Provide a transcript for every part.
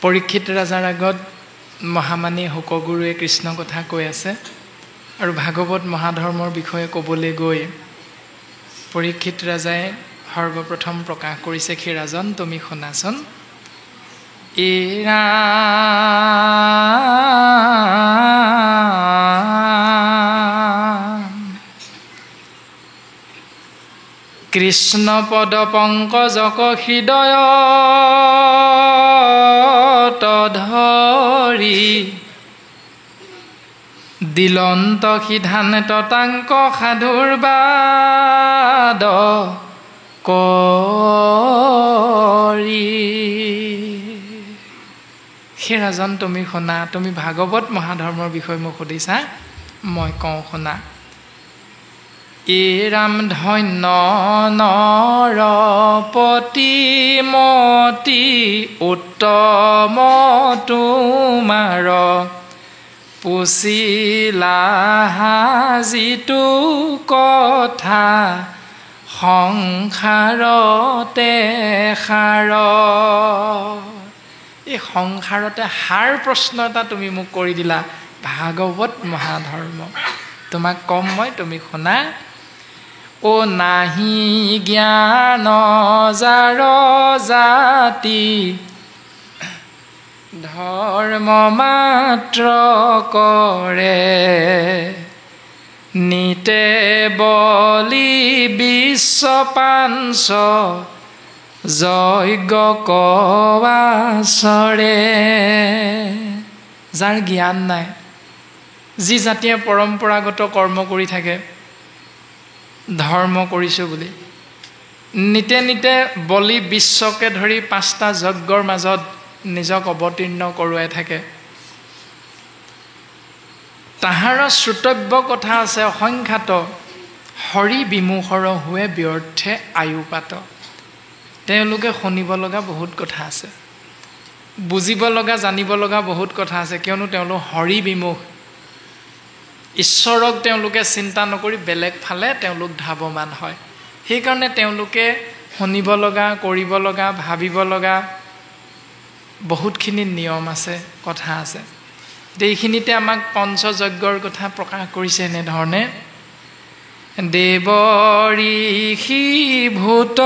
পৰীক্ষিত ৰাজাৰ আগত মহামানী শোকগুৰুৱে কৃষ্ণ কথা কৈ আছে আৰু ভাগৱত মহাধৰ্মৰ বিষয়ে ক'বলৈ গৈ পৰীক্ষিত ৰাজাই সৰ্বপ্ৰথম প্ৰকাশ কৰিছে, সেই ৰাজন তুমি শুনাচোন। কৃষ্ণ পদ পংকজক হৃদয়ত ধৰি দিলন্ত সিধান ততাংক সাধুৰ বাদ কৰি। সেই ৰাজন তুমি শুনা, তুমি ভাগৱত মহাধৰ্মৰ বিষয়ে মোক সুধিছা, মই কওঁ শুনা। ৰাম ধন্য নৰপতিমতি উত্তম তোমাৰ পুছিলা যিটো কথা সংসাৰতে সাৰ। এই সংসাৰতে সাৰ প্ৰশ্ন এটা তুমি মোক কৰি দিলা, ভাগৱত মহাধৰ্ম। তোমাক কম মই, তুমি শুনা। নাহি জ্ঞান যাৰ জাতি ধৰ্ম মাত্ৰ কৰে নিতে বলি বিশ্বপাঞ্চ যজ্ঞ কৱাচৰে। যাৰ জ্ঞান নাই, যি জাতিয়ে পৰম্পৰাগত কৰ্ম কৰি থাকে, ধৰ্ম কৰিছোঁ বুলি নিতে নিতে বলি বিশ্বকে ধৰি 5টা যজ্ঞৰ মাজত নিজক অৱতীৰ্ণ কৰোৱাই থাকে, তাহাৰ শ্ৰোতব্য কথা আছে অসংখ্যাত। হৰি বিমুখৰ হোৱে ব্যৰ্থে আয়ুপাত। তেওঁলোকে শুনিব লগা বহুত কথা আছে, বুজিব লগা জানিব লগা বহুত কথা আছে, কিয়নো তেওঁলোক হৰি বিমুখ। ঈশ্বৰক তেওঁলোকে চিন্তা নকৰি বেলেগ ফালে তেওঁলোক ধাৱমান হয়। সেইকাৰণে তেওঁলোকে শুনিব লগা, কৰিব লগা, ভাবিব লগা বহুতখিনি নিয়ম আছে, কথা আছে। এইখিনিতে আমাক পঞ্চযজ্ঞৰ কথা প্ৰকাশ কৰিছে এনেধৰণে। দেৱ ঋষি ভূত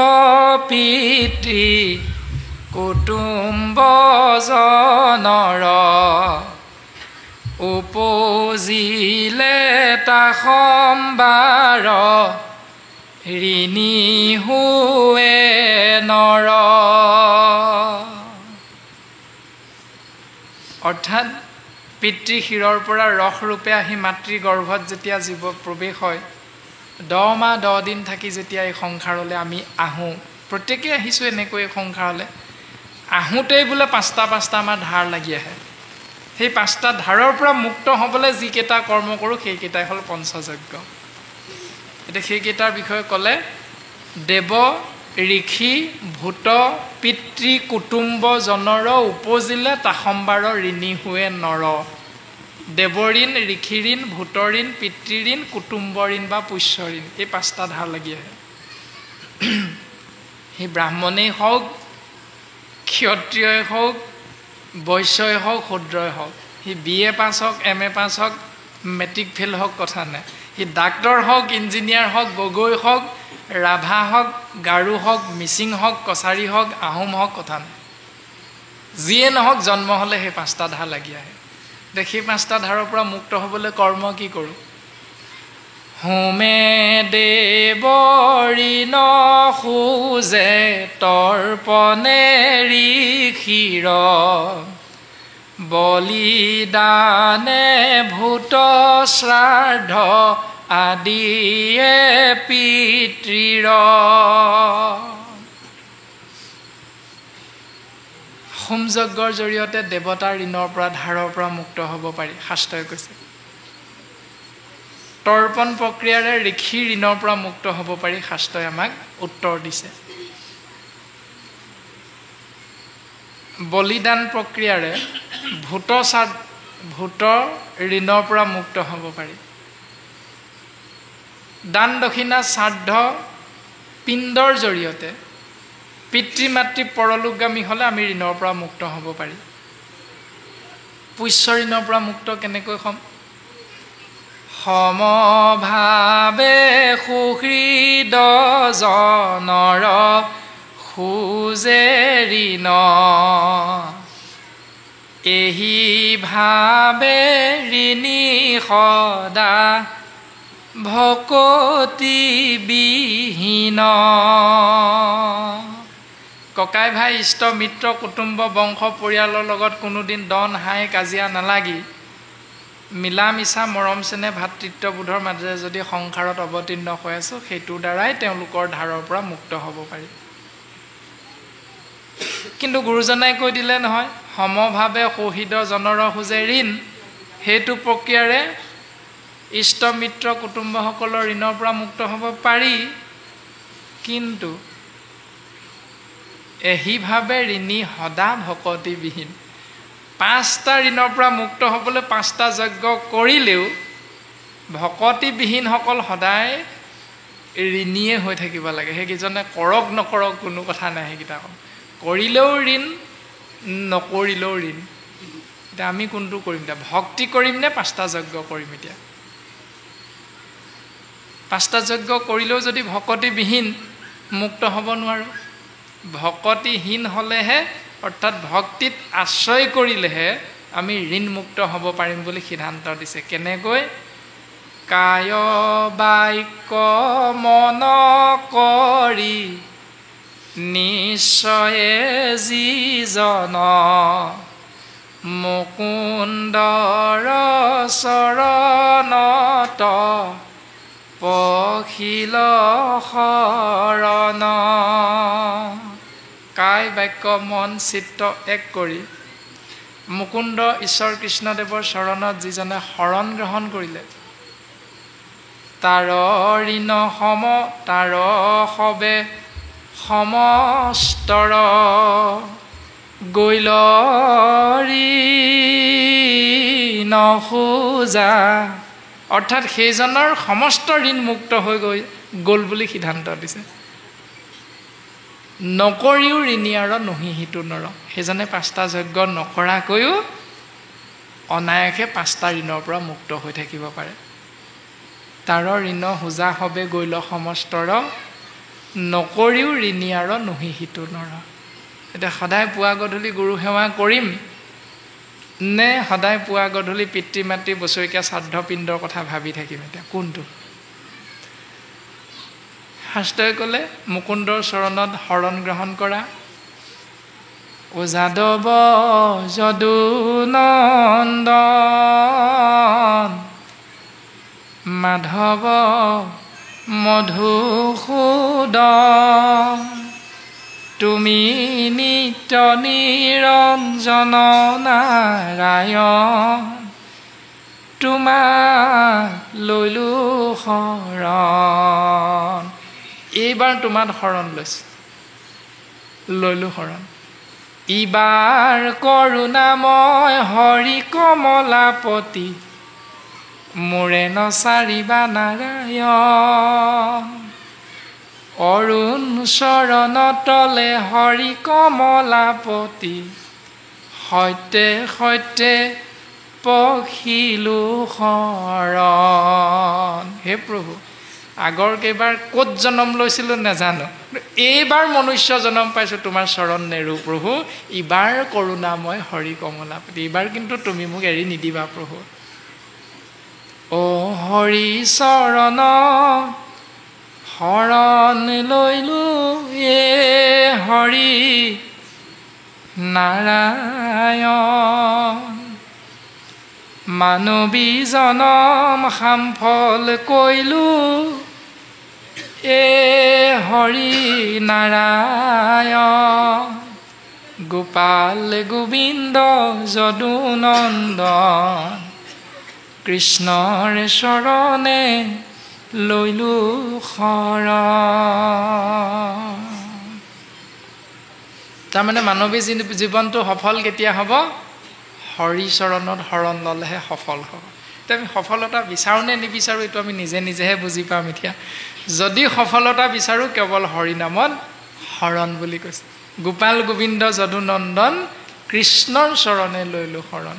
পিতৃ কুটুম্ব জনৰ উপজিলে তা সম্বাৰ ঋণী হোৱে নৰ। অৰ্থাৎ পিতৃ শিৰৰ পৰা ৰসৰূপে আহি মাতৃ গৰ্ভত যেতিয়া জীৱ প্ৰৱেশ হয়, 10 মাহ 10 দিন থাকি যেতিয়া এই সংসাৰলৈ আমি আহোঁ, প্ৰত্যেকেই আহিছোঁ এনেকৈ এই সংসাৰলৈ, আহোঁতেই বোলে 5টা আমাৰ ধাৰ লাগি আহে। সেই 5টা ধাৰৰ পৰা মুক্ত হ'বলৈ যিকেইটা কৰ্ম কৰোঁ সেইকেইটাই হ'ল পঞ্চযজ্ঞ। এতিয়া সেইকেইটাৰ বিষয়ে ক'লে, দেৱ ঋষি ভূত পিতৃ কুটুম্ব জনৰ উপজিলে তাসম্বাৰ ঋণী হোৱে নৰ। দেৱঋণ, ঋষিঋণ, ভূতঋণ, পিতৃঋণ, কুটুম্ব ঋণ বা পুষ্য ঋণ, এই 5টা ধাৰ লাগি আহে। সেই ব্ৰাহ্মণেই হওক, ক্ষত্ৰিয়ই হওক, বৈশ্যই হওক, শূদ্ৰই হওক, সি BA পাছ হওক, MA পাছ হওক, মেট্ৰিক ফেইল হওক, কথা নাই। সি ডাক্তৰ হওক, ইঞ্জিনিয়াৰ হওক, গগৈ হওক, ৰাভা হওক, গাৰো হওক, মিচিং হওক, কছাৰী হওক, আহোম হওক, কথা নাই। যিয়ে নহওক জন্ম হ'লে সেই 5টা ধাৰ লাগি আহে। সেই 5টা ধাৰৰ পৰা মুক্ত হ'বলৈ কৰ্ম কি কৰোঁ? হোমে দেৱ ঋণ খোজে তৰ্পণে ঋষিৰ বলিদানে ভূত শ্ৰাদ্ধ আদিয়ে পিতৃৰ। হোম যজ্ঞৰ জৰিয়তে দেৱতাৰ ঋণৰ পৰা, ধাৰৰ পৰা মুক্ত হ'ব পাৰি, শাস্ত্ৰই কৈছে। তৰ্পণ প্ৰক্ৰিয়াৰে ঋষিৰ ঋণৰ পৰা মুক্ত হ'ব পাৰি, শাস্ত্ৰই আমাক উত্তৰ দিছে। বলিদান প্ৰক্ৰিয়াৰে ভূতৰ ঋণৰ পৰা মুক্ত হ'ব পাৰি। দান দক্ষিণা শ্ৰাদ্ধ পিণ্ডৰ জৰিয়তে পিতৃ মাতৃ পৰলোকগামী হ'লে আমি ঋণৰ পৰা মুক্ত হ'ব পাৰি। পুষ্য ঋণৰ পৰা মুক্ত কেনেকৈ হ'ম? সমভাৱে সুহৃদ জনৰ খুজে ঋণ, এহি ভাৱে ঋণী সদা ভকতি বিহীন। ককাই ভাই ইষ্ট মিত্ৰ কুটুম্ব বংশ পৰিয়ালৰ লগত কোনোদিন দন হাই কাজিয়া নালাগি মিলা মিছা মৰম চেনেহ ভাতৃত্ববোধৰ মাজেৰে যদি সংসাৰত অৱতীৰ্ণ হৈ আছো, সেইটোৰ দ্বাৰাই তেওঁলোকৰ ধাৰৰ পৰা মুক্ত হ'ব পাৰি। কিন্তু গুৰুজনাই কৈ দিলে নহয়, সমভাৱে সৌহৃদ জনৰ খুজে ঋণ। সেইটো প্ৰক্ৰিয়াৰে ইষ্ট মিত্ৰ কুটুম্বসকলৰ ঋণৰ পৰা মুক্ত হ'ব পাৰি, কিন্তু এহিভাৱে ঋণী সদা ভকতি বিহীন। 5টা ঋণৰ পৰা মুক্ত হ'বলৈ 5টা যজ্ঞ কৰিলেও ভকতিবিহীনসকল সদায় ঋণীয়ে হৈ থাকিব লাগে। সেইকেইজনে কৰক নকৰক কোনো কথা নাই, সেইকেইটা কৰিলেও ঋণ, নকৰিলেও ঋণ। এতিয়া আমি কোনটো কৰিম? এতিয়া ভক্তি কৰিম নে 5টা যজ্ঞ কৰিম? এতিয়া 5টা যজ্ঞ কৰিলেও যদি ভকতিবিহীন, মুক্ত হ'ব নোৱাৰোঁ। ভকতিহীন হ'লেহে, অৰ্থাৎ ভক্তিত আশ্ৰয় কৰিলেহে আমি ঋণমুক্ত হ'ব পাৰিম বুলি সিদ্ধান্ত দিছে। কেনেকৈ? কায় বাক্য মন কৰি নিশ্চয়ে যিজন মুকুন্দৰ চৰণত পখিল শৰণ। কায় বাক্য মন চিত্ত এক কৰি মুকুন্দ ঈশ্বৰ কৃষ্ণদেৱৰ চৰণত যিজনে শৰণ গ্ৰহণ কৰিলে, তাৰ ঋণ সম তাৰ সবে সমস্তৰ গৈল ঋণ খোজা। অৰ্থাৎ সেইজনৰ সমস্ত ঋণ মুক্ত হৈ গ'ল বুলি সিদ্ধান্ত দিছে। নকৰিও ঋণী আৰু নহি সিটো নৰ। সেইজনে 5টা যজ্ঞ নকৰাকৈও অনায়াসে 5টা ঋণৰ পৰা মুক্ত হৈ থাকিব পাৰে। তাৰ ঋণ হোজা হবে গৈল সমস্তৰ, নকৰিও ঋণী আৰু নহি সিটো নৰ। এতিয়া সদায় পুৱা গধূলি গুৰু সেৱা কৰিম নে সদায় পুৱা গধূলি পিতৃ মাতৃ বছৰেকীয়া শ্ৰাদ্ধ পিণ্ডৰ কথা ভাবি থাকিম? এতিয়া কোনটো? শাস্ত্ৰই ক'লে মুকুন্দৰ চৰণত শৰণ গ্ৰহণ কৰা। ও যাদৱ যদুনন্দন মাধৱ মধুসূদন, তুমি নিত্য নিৰঞ্জন নাৰায়ণ, তোমাক লৈলো শৰণ। এইবাৰ তোমাক শৰণ লৈছো, লৈলো শৰণ। ইবাৰ কৰোণাময় হৰি কমলাপতি, মোৰে নচাৰিবা নাৰায়ণ। অৰুণ চৰণ তলে হৰি কমলাপতি, সত্যে সত্যে পখিলো শৰণ। হে প্ৰভু, আগৰ কেইবাৰ ক'ত জন্ম লৈছিলোঁ নাজানো, এইবাৰ মনুষ্য জন্ম পাইছোঁ, তোমাৰ চৰণ নেৰো প্ৰভু। ইবাৰ কৰোণাময় হৰি কমলাপতি, এইবাৰ কিন্তু তুমি মোক এৰি নিদিবা প্ৰভু। অ হৰি চৰণ শৰণ লৈলো এ হৰি নাৰায়ণ, মানৱী জনম সামফল কৈলো এ হৰি নাৰায়ণ, গোপাল গোবিন্দ যদুনন্দন, কৃষ্ণৰ চৰণে লৈলো শৰণ। তাৰমানে মানৱী জীৱনটো সফল কেতিয়া হ'ব? হৰি চৰণত শৰণ ল'লেহে সফল হ'ব। এতিয়া আমি সফলতা বিচাৰোঁ নে নিবিচাৰোঁ, এইটো আমি নিজে নিজেহে বুজি পাম। এতিয়া যদি সফলতা বিচাৰোঁ, কেৱল হৰি নামত শৰণ বুলি কৈছে। গোপাল গোবিন্দ যদুনন্দন, কৃষ্ণৰ চৰণে লৈলো শৰণ।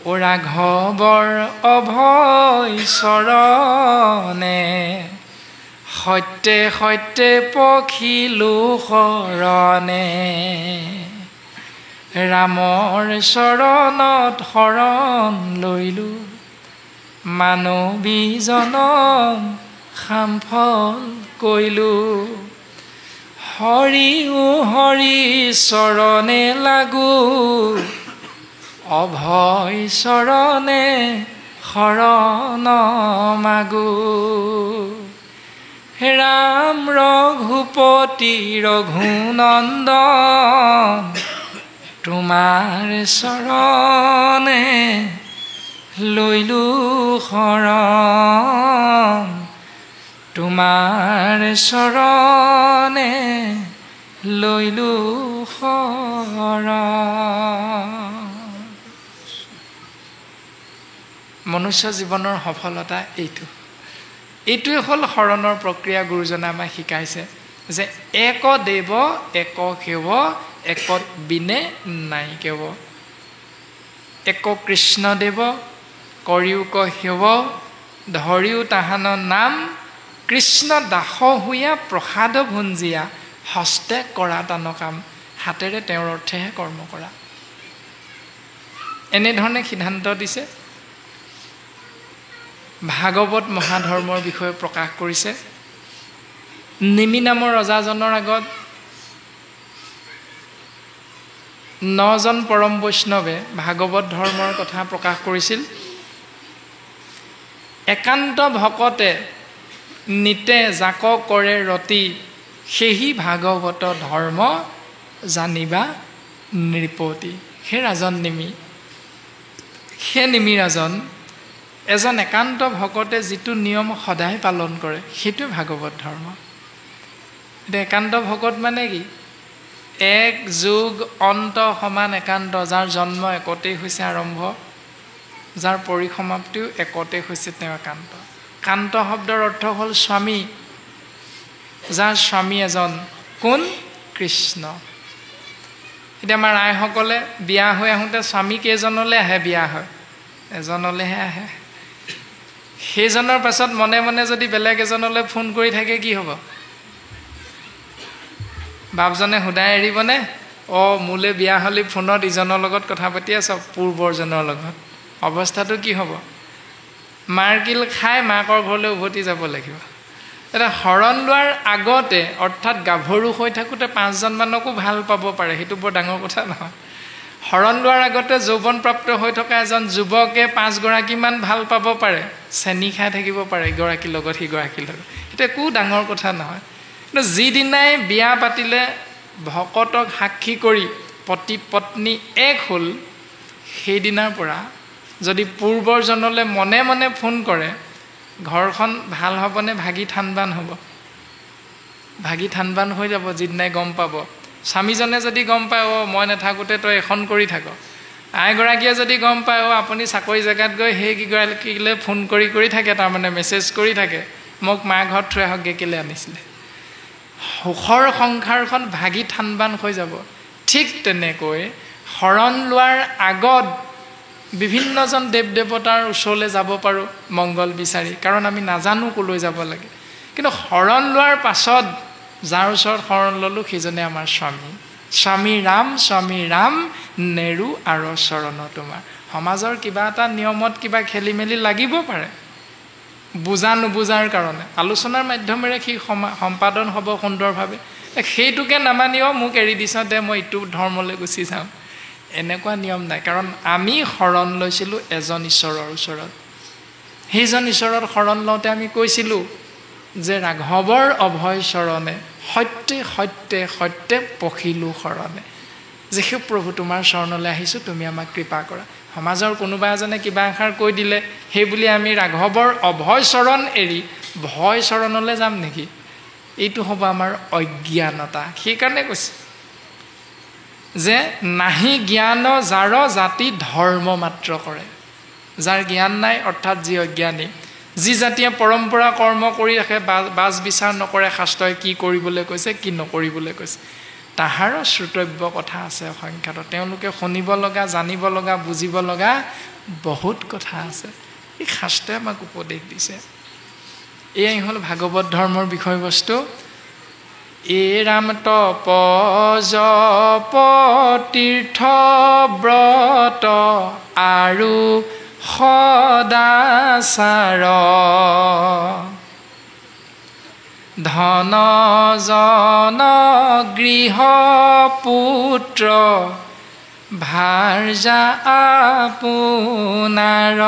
ও ৰাঘৱৰ অভয় চৰণে সত্যে সত্যে পখিলো শৰণে ৰামৰ চৰণত শৰণ লৈলো মানৱী জনম সামফল কৈলো হৰি হৰি চৰণে লাগো অভয় চৰণে শৰণ মাগো ৰাম ৰঘুপতি ৰঘুনন্দন তোমাৰ চৰণে লৈলো শৰণ তোমাৰ চৰণে লৈলো শৰণ মনুষ্য জীৱনৰ সফলতা এইটোৱে হ'ল শৰণৰ প্ৰক্ৰিয়া গুৰুজনে আমাক শিকাইছে যে এক দেৱ এক সেৱ একত বিনে নাই কেৱ এক কৃষ্ণদেৱ কৰিও সেৱ ধৰিও তাহান নাম কৃষ্ণ দাস হৈয়া প্ৰসাদ ভুঞ্জিয়া হস্তে কৰা তান কাম হাতেৰে তেওঁৰ অৰ্থেহে কৰ্ম কৰা এনেধৰণে সিদ্ধান্ত দিছে ভাগৱত মহাধৰ্মৰ বিষয়ে প্ৰকাশ কৰিছে নিমি নামৰ ৰজাজনৰ আগত 9 জন পৰম বৈষ্ণৱে ভাগৱত ধৰ্মৰ কথা প্ৰকাশ কৰিছিল একান্ত ভকতে নিতে জাক কৰে ৰতি সেহি ভাগৱত ধৰ্ম জানিবা নৃপতি হে ৰাজন নিমি হে নিমি ৰাজন এজন একান্ত ভকতে যিটো নিয়ম সদায় পালন কৰে সেইটো ভাগৱত ধৰ্ম একান্ত ভকত মানে কি এক যুগ অন্ত সমান একান্ত যাৰ জন্ম একতেই হৈছে আৰম্ভ যাৰ পৰিসমাপ্তিও একতে হৈছে তেওঁ একান্ত কান্ত শব্দৰ অৰ্থ হ'ল স্বামী যাৰ স্বামী এজন কোন কৃষ্ণ এতিয়া আমাৰ আইসকলে বিয়া হৈ আহোঁতে স্বামী কেইজনলৈ আহে বিয়া হয় এজনলৈহে আহে সেইজনৰ পাছত মনে মনে যদি বেলেগ এজনলৈ ফোন কৰি থাকে কি হ'ব বাপজনে সুদাই এৰিবনে মোলে বিয়া হ'লি ফোনত ইজনৰ লগত কথা পাতি আছ পূৰ্বৰজনৰ লগত অৱস্থাটো কি হ'ব মাৰকিল খাই মাকৰ ঘৰলৈ উভতি যাব লাগিব এটা শৰণ লোৱাৰ আগতে অৰ্থাৎ গাভৰু হৈ থাকোঁতে 5 জনমানকো ভাল পাব পাৰে সেইটো বৰ ডাঙৰ কথা নহয় শৰণ লোৱাৰ আগতে যৌৱনপ্ৰাপ্ত হৈ থকা এজন যুৱকে 5 গৰাকীমান ভাল পাব পাৰে চেনি খাই থাকিব পাৰে ইগৰাকীৰ লগত সিগৰাকীৰ লগত সেইটো একো ডাঙৰ কথা নহয় কিন্তু যিদিনাই বিয়া পাতিলে ভকতক সাক্ষী কৰি পতি পত্নী এক হ'ল সেইদিনাৰ পৰা যদি পূৰ্বৰজনলৈ মনে মনে ফোন কৰে ঘৰখন ভাল হ'বনে ভাগি থানবান হ'ব ভাগি থানবান হৈ যাব যিদিনাই গম পাব স্বামীজনে যদি গম পায় মই নাথাকোঁতে তই এখন কৰি থাক আইগৰাকীয়ে যদি গম পায় আপুনি চাকৰি জেগাত গৈ সেই কিগৰাকীলৈ ফোন কৰি থাকে তাৰমানে মেছেজ কৰি থাকে মোক মা ঘৰত থৈ আহকগৈ কেলৈ আনিছিলে সুখৰ সংসাৰখন ভাগি থানবান হৈ যাব ঠিক তেনেকৈ শৰণ লোৱাৰ আগত বিভিন্নজন দেৱ দেৱতাৰ ওচৰলৈ যাব পাৰোঁ মংগল বিচাৰি কাৰণ আমি নাজানো কলৈ যাব লাগে কিন্তু শৰণ লোৱাৰ পাছত যাৰ ওচৰত শৰণ ল'লোঁ সেইজনে আমাৰ স্বামী ৰাম নেৰু আৰু চৰণ তোমাৰ সমাজৰ কিবা এটা নিয়মত কিবা খেলি মেলি লাগিব পাৰে বুজা নুবুজাৰ কাৰণে আলোচনাৰ মাধ্যমেৰে সি সম্পাদন হ'ব সুন্দৰভাৱে সেইটোকে নামানিও মোক এৰি দিছ দে মই ইটো ধৰ্মলৈ গুচি যাম এনেকুৱা নিয়ম নাই কাৰণ আমি শৰণ লৈছিলোঁ এজন ঈশ্বৰৰ ওচৰত সেইজন ঈশ্বৰৰ শৰণ লওঁতে আমি কৈছিলোঁ যে ৰাঘৱৰ অভয় চৰণে সত্যে সত্যে সত্যে পখিলো শৰণে যে সেই প্ৰভু তোমাৰ চৰণলৈ আহিছোঁ তুমি আমাক কৃপা কৰা সমাজৰ কোনোবা এজনে কিবা এষাৰ কৈ দিলে সেই বুলি আমি ৰাঘৱৰ অভয় চৰণ এৰি ভয় চৰণলৈ যাম নেকি এইটো হ'ব আমাৰ অজ্ঞানতা সেইকাৰণে কৈছে যে নাহি জ্ঞান যাৰ জাতি ধৰ্ম মাত্ৰ কৰে যাৰ জ্ঞান নাই অৰ্থাৎ যি অজ্ঞানী যি জাতিয়ে পৰম্পৰা কৰ্ম কৰি ৰাখে বাজ বিচাৰ নকৰে শাস্ত্ৰই কি কৰিবলৈ কৈছে কি নকৰিবলৈ কৈছে তাহাৰো শ্ৰোতব্য কথা আছে অসংখ্যাত। তেওঁলোকে শুনিব লগা, জানিব লগা, বুজিব লগা বহুত কথা আছে। এই শাস্ত্ৰই আমাক উপদেশ দিছে। এয়াই হ'ল ভাগৱত ধৰ্মৰ বিষয়বস্তু। ৰাম তপ জপ তীৰ্থ ব্ৰত আৰু সদাচাৰ, ধন জন গৃহ পুত্ৰ ভাৰ্যা আপোনাৰ,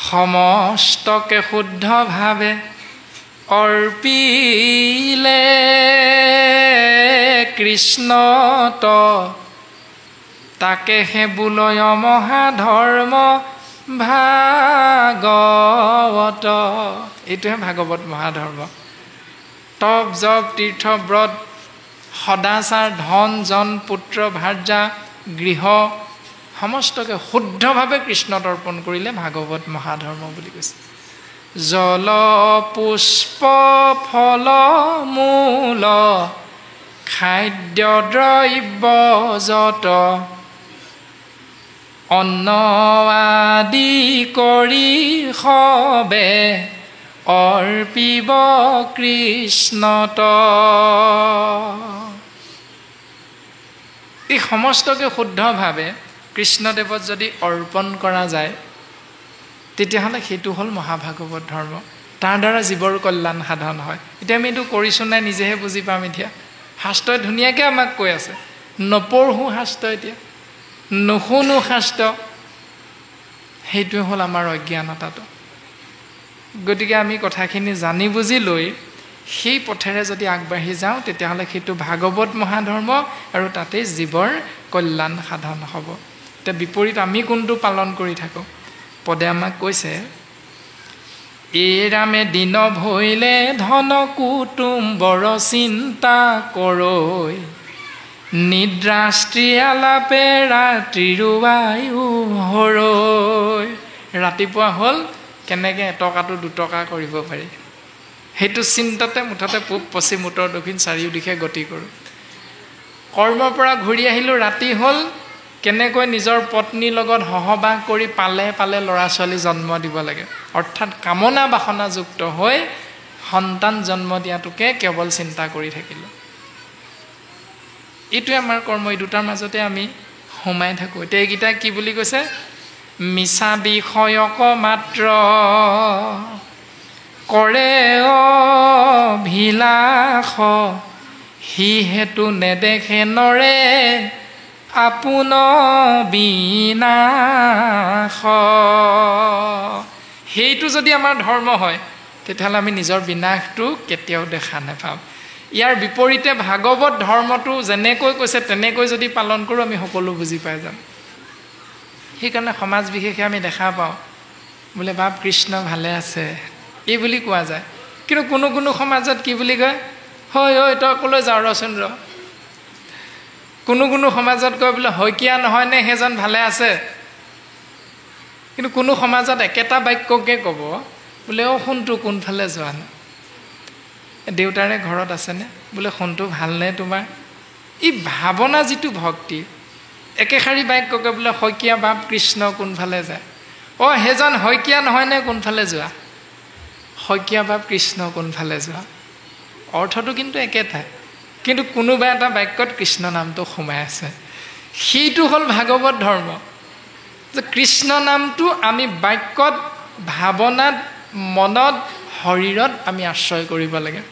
সমস্তকে শুদ্ধভাৱে অৰ্পিলে কৃষ্ণত, তাকেহে বোলয় মহাধৰ্ম ভাগৱত। এইটোহে ভাগৱত মহাধৰ্ম। তপ জপ তীৰ্থ ব্ৰত সদাচাৰ ধন জন পুত্ৰ ভাৰ্যা গৃহ সমস্তকে শুদ্ধভাৱে কৃষ্ণত অৰ্পণ কৰিলে ভাগৱত মহাধৰ্ম বুলি কৈছে। জল পুষ্প ফল মূল খাদ্য দ্ৰব্য যত, অন্ন আদি কৰি সবে অৰ্পিব কৃষ্ণত। এই সমস্তকে শুদ্ধভাৱে কৃষ্ণদেৱত যদি অৰ্পণ কৰা যায় তেতিয়াহ'লে সেইটো হ'ল মহাভাগৱত ধৰ্ম। তাৰ দ্বাৰা জীৱৰ কল্যাণ সাধন হয়। এতিয়া আমি এইটো কৰিছোঁ নাই নিজেহে বুজি পাম। এতিয়া শাস্ত্ৰই ধুনীয়াকৈ আমাক কৈ আছে। নপঢ়োঁ শাস্ত্ৰ, এতিয়া নুশুনো শাস্ত্ৰ, সেইটোৱে হ'ল আমাৰ অজ্ঞানতাটো। গতিকে আমি কথাখিনি জানি বুজি লৈ সেই পথেৰে যদি আগবাঢ়ি যাওঁ তেতিয়াহ'লে সেইটো ভাগৱত মহাধৰ্ম আৰু তাতেই জীৱৰ কল্যাণ সাধন হ'ব। এতিয়া বিপৰীত আমি কোনটো পালন কৰি থাকোঁ? পদে আমাক কৈছে, ৰামে দিন ভৈলে ধন কুটুম বৰ চিন্তা কৰৈ, নিদ্ৰা স্ত্ৰী আলাপে ৰাত্ৰিৰো আয়ু হৰৈ। ৰাতিপুৱা হ'ল কেনেকৈ এটকাটো দুটকা কৰিব পাৰি, সেইটো চিন্তাতে মুঠতে পূব পশ্চিম উত্তৰ দক্ষিণ চাৰিও দিশে গতি কৰোঁ। কৰ্মৰ পৰা ঘূৰি আহিলোঁ, ৰাতি হ'ল কেনেকৈ নিজৰ পত্নীৰ লগত সহবাস কৰি পালে পালে ল'ৰা ছোৱালী জন্ম দিব লাগে, অৰ্থাৎ কামনা বাসনাযুক্ত হৈ সন্তান জন্ম দিয়াটোকে কেৱল চিন্তা কৰি থাকিলোঁ। এইটোৱে আমাৰ কৰ্ম। এই দুটাৰ মাজতে আমি সোমাই থাকোঁ। এতিয়া এইকেইটা কি বুলি কৈছে? মিছা বিষয়ক মাত্ৰ কৰে অভিলাষ, সি হেতু নেদেখে নৰে আপোন বিনাশ। সেইটো যদি আমাৰ ধৰ্ম হয় তেতিয়াহ'লে আমি নিজৰ বিনাশটো কেতিয়াও দেখা নাপাম। ইয়াৰ বিপৰীতে ভাগৱত ধৰ্মটো যেনেকৈ কৈছে তেনেকৈ যদি পালন কৰোঁ আমি সকলো বুজি পাই যাম। সেইকাৰণে সমাজ বিশেষে আমি দেখা পাওঁ বোলে বাপ কৃষ্ণ ভালে আছে এই বুলি কোৱা যায়, কিন্তু কোনো কোনো সমাজত কি বুলি কয়? হয় ঐ তই ক'লৈ যাওঁ ৰচোন ৰ। কোনো কোনো সমাজত কয় বোলে শইকীয়া নহয়নে সেইজন ভালে আছে। কিন্তু কোনো সমাজত একেটা বাক্যকে ক'ব বোলে সোণটো কোনফালে যোৱা নাই। দেউতাৰে ঘৰত আছেনে? বোলে সোণটো ভালনে তোমাৰ? এই ভাৱনা যিটো ভক্তি, একেষাৰি বাক্যকে বোলে শইকীয়া বাপ কৃষ্ণ কোনফালে যায়। সেইজন শইকীয়া নহয়নে কোনফালে যোৱা? শইকীয়া বাপ কৃষ্ণ কোনফালে যোৱা? অৰ্থটো কিন্তু একেটাই, কিন্তু কোনোবা এটা বাক্যত কৃষ্ণ নামটো সোমাই আছে। সেইটো হ'ল ভাগৱত ধৰ্ম, যে কৃষ্ণ নামটো আমি বাক্যত, ভাৱনাত, মনত, শৰীৰত আমি আশ্ৰয় কৰিব লাগে।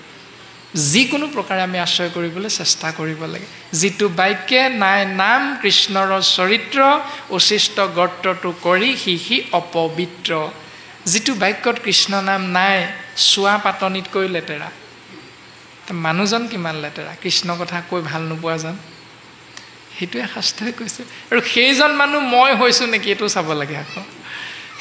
যিকোনো প্ৰকাৰে আমি আশ্ৰয় কৰিবলৈ চেষ্টা কৰিব লাগে। যিটো বাক্যে নাই নাম কৃষ্ণৰ চৰিত্ৰ, উচিষ্ট গৰ্তটো কৰি সি অপবিত্ৰ। যিটো বাক্যত কৃষ্ণ নাম নাই, চোৱা পাতনিতকৈ লেতেৰা। মানুহজন কিমান লেতেৰা, কৃষ্ণ কথা কৈ ভাল নোপোৱা যেন। সেইটোৱে শাস্ত্ৰই কৈছে। আৰু সেইজন মানুহ মই হৈছোঁ নেকি এইটো চাব লাগে আকৌ।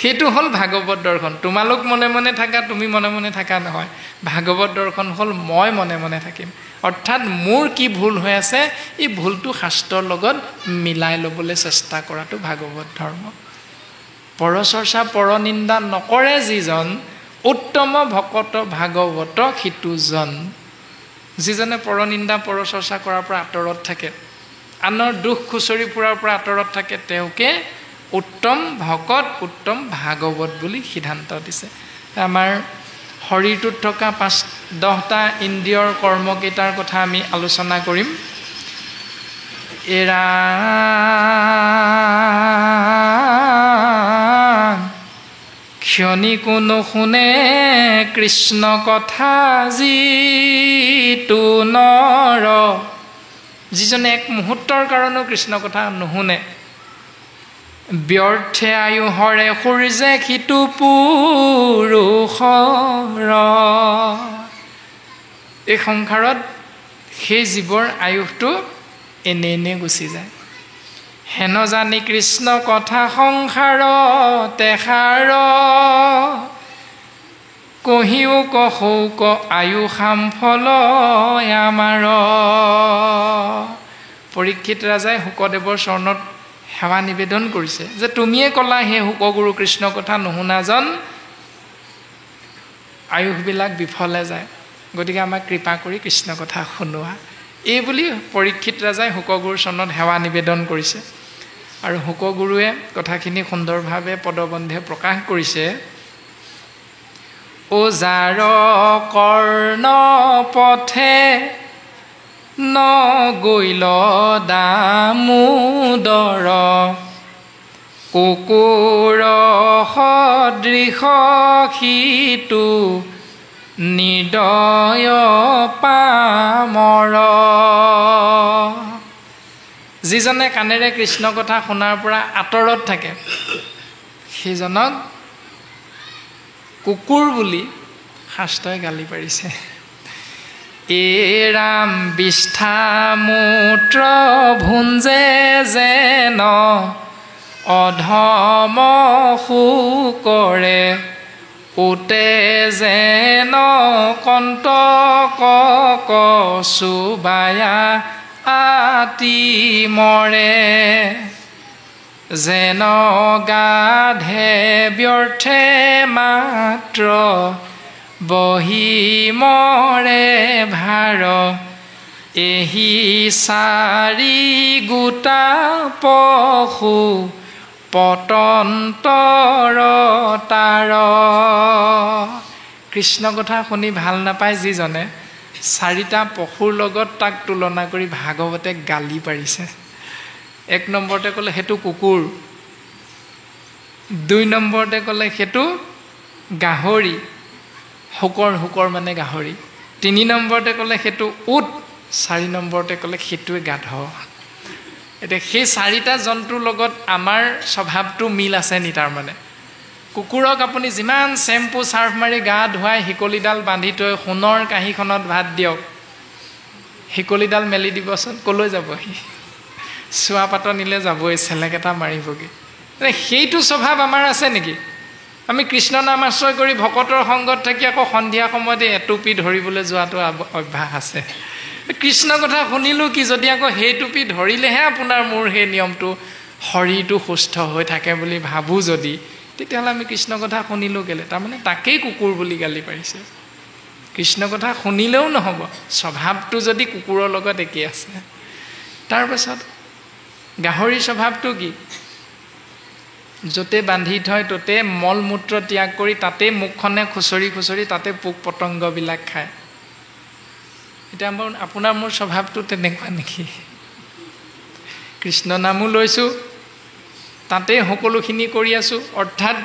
সেইটো হ'ল ভাগৱত দৰ্শন। তোমালোক মনে মনে থাকা, তুমি মনে মনে থাকা নহয়। ভাগৱত দৰ্শন হ'ল মই মনে মনে থাকিম, অৰ্থাৎ মোৰ কি ভুল হৈ আছে এই ভুলটো শাস্ত্ৰৰ লগত মিলাই ল'বলৈ চেষ্টা কৰাটো ভাগৱত ধৰ্ম। পৰচৰ্চা পৰনিন্দা নকৰে যিজন, উত্তম ভকত ভাগৱত সিটোজন। যিজনে পৰনিন্দা পৰচৰ্চা কৰাৰ পৰা আঁতৰত থাকে, আনৰ দুখ খুচৰি ফুৰাৰ পৰা আঁতৰত থাকে, তেওঁকে উত্তম ভকত, উত্তম ভাগৱত বুলি সিদ্ধান্ত দিছে। আমাৰ শৰীৰটোত থকা 10টা ইন্দ্ৰিয়ৰ কৰ্মকেইটাৰ কথা আমি আলোচনা কৰিম। এৰা ক্ষণিকো নুশুনে কৃষ্ণ কথা যিটো নৰ, যিজনে এক মুহূৰ্তৰ কাৰণেও কৃষ্ণ কথা নুশুনে, ব্যৰ্থে আয়ু হৰে সূৰ্যে সিটো পুৰুষৰ। এই সংসাৰত সেই জীৱৰ আয়ুসটো এনে গুচি যায়। হেন জানি কৃষ্ণ কথা সংসাৰতে সাৰ, কহিও কহৌক আয়ু সামফল আমাৰ। পৰীক্ষিত ৰাজাই শুকদেৱৰ চৰণত সেৱা নিবেদন কৰিছে যে তুমিয়ে ক'লা হে শুকগুৰু কৃষ্ণ কথা নুশুনাজন আয়ুসবিলাক বিফলে যায়, গতিকে আমাক কৃপা কৰি কৃষ্ণ কথা শুনোৱা। এই বুলি পৰীক্ষিত ৰাজাই শুকগুৰুৰ চৰণত সেৱা নিবেদন কৰিছে। আৰু শুকগুৰুৱে কথাখিনি সুন্দৰভাৱে পদবন্ধে প্ৰকাশ কৰিছে। ও যাৰ কৰ্ণ পথে নগৈল দামোদৰ, কুকুৰ সদৃশ সিটো নিৰ্দয় পামৰ। যিজনে কাণেৰে কৃষ্ণ কথা শুনাৰ পৰা আঁতৰত থাকে, সেইজনক কুকুৰ বুলি শাস্ত্ৰই গালি পাৰিছে। এ ৰাম বিষ্ঠা মূত্ৰ ভুঞ্জে যেন অধম শুকৰে, উতে যেন কণ্টক কচুবায়া আতি মৰে, যেন গাধে ব্যৰ্থে মাত্ৰ বহি মৰে ভাৰ, এহি চাৰি গোটা পশু পতন্তৰ তাৰ। কৃষ্ণ কথা শুনি ভাল নাপায় যিজনে, 4টা পশুৰ লগত তাক তুলনা কৰি ভাগৱতে গালি পাৰিছে। 1 নম্বৰতে ক'লে সেইটো কুকুৰ, 2 নম্বৰতে ক'লে সেইটো গাহৰি, শুকৰ মানে গাহৰি, 3 নম্বৰতে ক'লে সেইটো উট, 4 নম্বৰতে ক'লে সেইটোৱে গাধ। এতিয়া সেই 4টা জন্তুৰ লগত আমাৰ স্বভাৱটো মিল আছে নি? তাৰমানে কুকুৰক আপুনি যিমান চেম্পু চাৰ্ফ মাৰি গা ধুৱাই শিকলিডাল বান্ধি থৈ সোণৰ কাঁহীখনত ভাত দিয়ক, শিকলিডাল মেলি দিবচোন, ক'লৈ যাব সি? চোৱা পাত নিলে যাবই, চেলেক এটা মাৰিবগৈ। সেইটো স্বভাৱ আমাৰ আছে নেকি? আমি কৃষ্ণ নাম আশ্ৰয় কৰি ভকতৰ সংগত থাকি আকৌ সন্ধিয়া সময়তে এটুপি ধৰিবলৈ যোৱাটো অভ্যাস আছে। কৃষ্ণ কথা শুনিলোঁ কি, যদি আকৌ সেই টুপি ধৰিলেহে আপোনাৰ মোৰ সেই নিয়মটো শৰীৰটো সুস্থ হৈ থাকে বুলি ভাবোঁ যদি, তেতিয়াহ'লে আমি কৃষ্ণ কথা শুনিলোঁ কেলে? তাৰমানে তাকেই কুকুৰ বুলি গালি পাৰিছে। কৃষ্ণ কথা শুনিলেও নহ'ব, স্বভাৱটো যদি কুকুৰৰ লগত একেই আছে। তাৰপাছত গাহৰিৰ স্বভাৱটো কি? য'তে বান্ধি থয় ত'তে মল মূত্ৰ ত্যাগ কৰি তাতে মুখখনে খুচৰি খুচৰি তাতে পোক পতংগবিলাক খায়। এতিয়া আপোনাৰ মোৰ স্বভাৱটো তেনেকুৱা নেকি? কৃষ্ণ নামো লৈছোঁ, তাতে সকলোখিনি কৰি আছোঁ, অৰ্থাৎ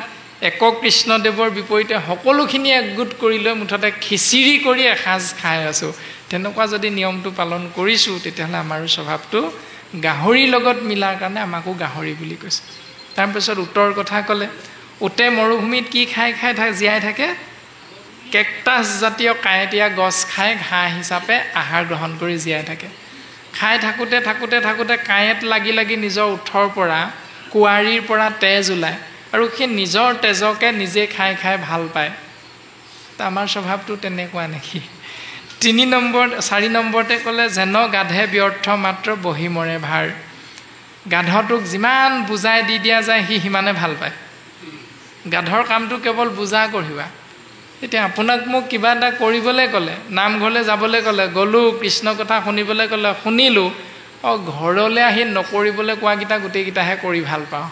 একক কৃষ্ণদেৱৰ বিপৰীতে সকলোখিনি একগোট কৰি লৈ মুঠতে খিচিৰি কৰি এসাঁজ খাই আছোঁ। তেনেকুৱা যদি নিয়মটো পালন কৰিছোঁ, তেতিয়াহ'লে আমাৰো স্বভাৱটো গাহৰিৰ লগত মিলাৰ কাৰণে আমাকো গাহৰি বুলি কৈছে। তাৰপিছত উটৰ কথা ক'লে। উটে মৰুভূমিত কি খাই জীয়াই থাকে? কেকটাছ জাতীয় কাঁইটীয়া গছ খাই ঘাঁহ হিচাপে আহাৰ গ্ৰহণ কৰি জীয়াই থাকে। খাই থাকোঁতে থাকোঁতে থাকোঁতে কাঁইট লাগি লাগি নিজৰ ওঠৰ পৰা কুঁৱাৰীৰ পৰা তেজ ওলায়, আৰু সেই নিজৰ তেজকে নিজে খাই খাই ভাল পায়। আমাৰ স্বভাৱটো তেনেকুৱা নেকি? 4 নম্বৰতে ক'লে, যেন গাধে ব্যৰ্থ মাত্ৰ বহি মৰে ভাৰ। গাধটোক যিমান বুজাই দি দিয়া যায় সি সিমানে ভাল পায়। গাধৰ কামটো কেৱল বুজা কঢ়িওৱা, এতিয়া আপোনাক মোক কিবা এটা কৰিবলৈ ক'লে, নামঘৰলৈ যাবলৈ ক'লে, গ'লোঁ, কৃষ্ণ কথা শুনিবলৈ ক'লে, শুনিলোঁ, ঘৰলৈ আহি নকৰিবলৈ কোৱাকেইটা গোটেইকেইটাহে কৰি ভাল পাওঁ।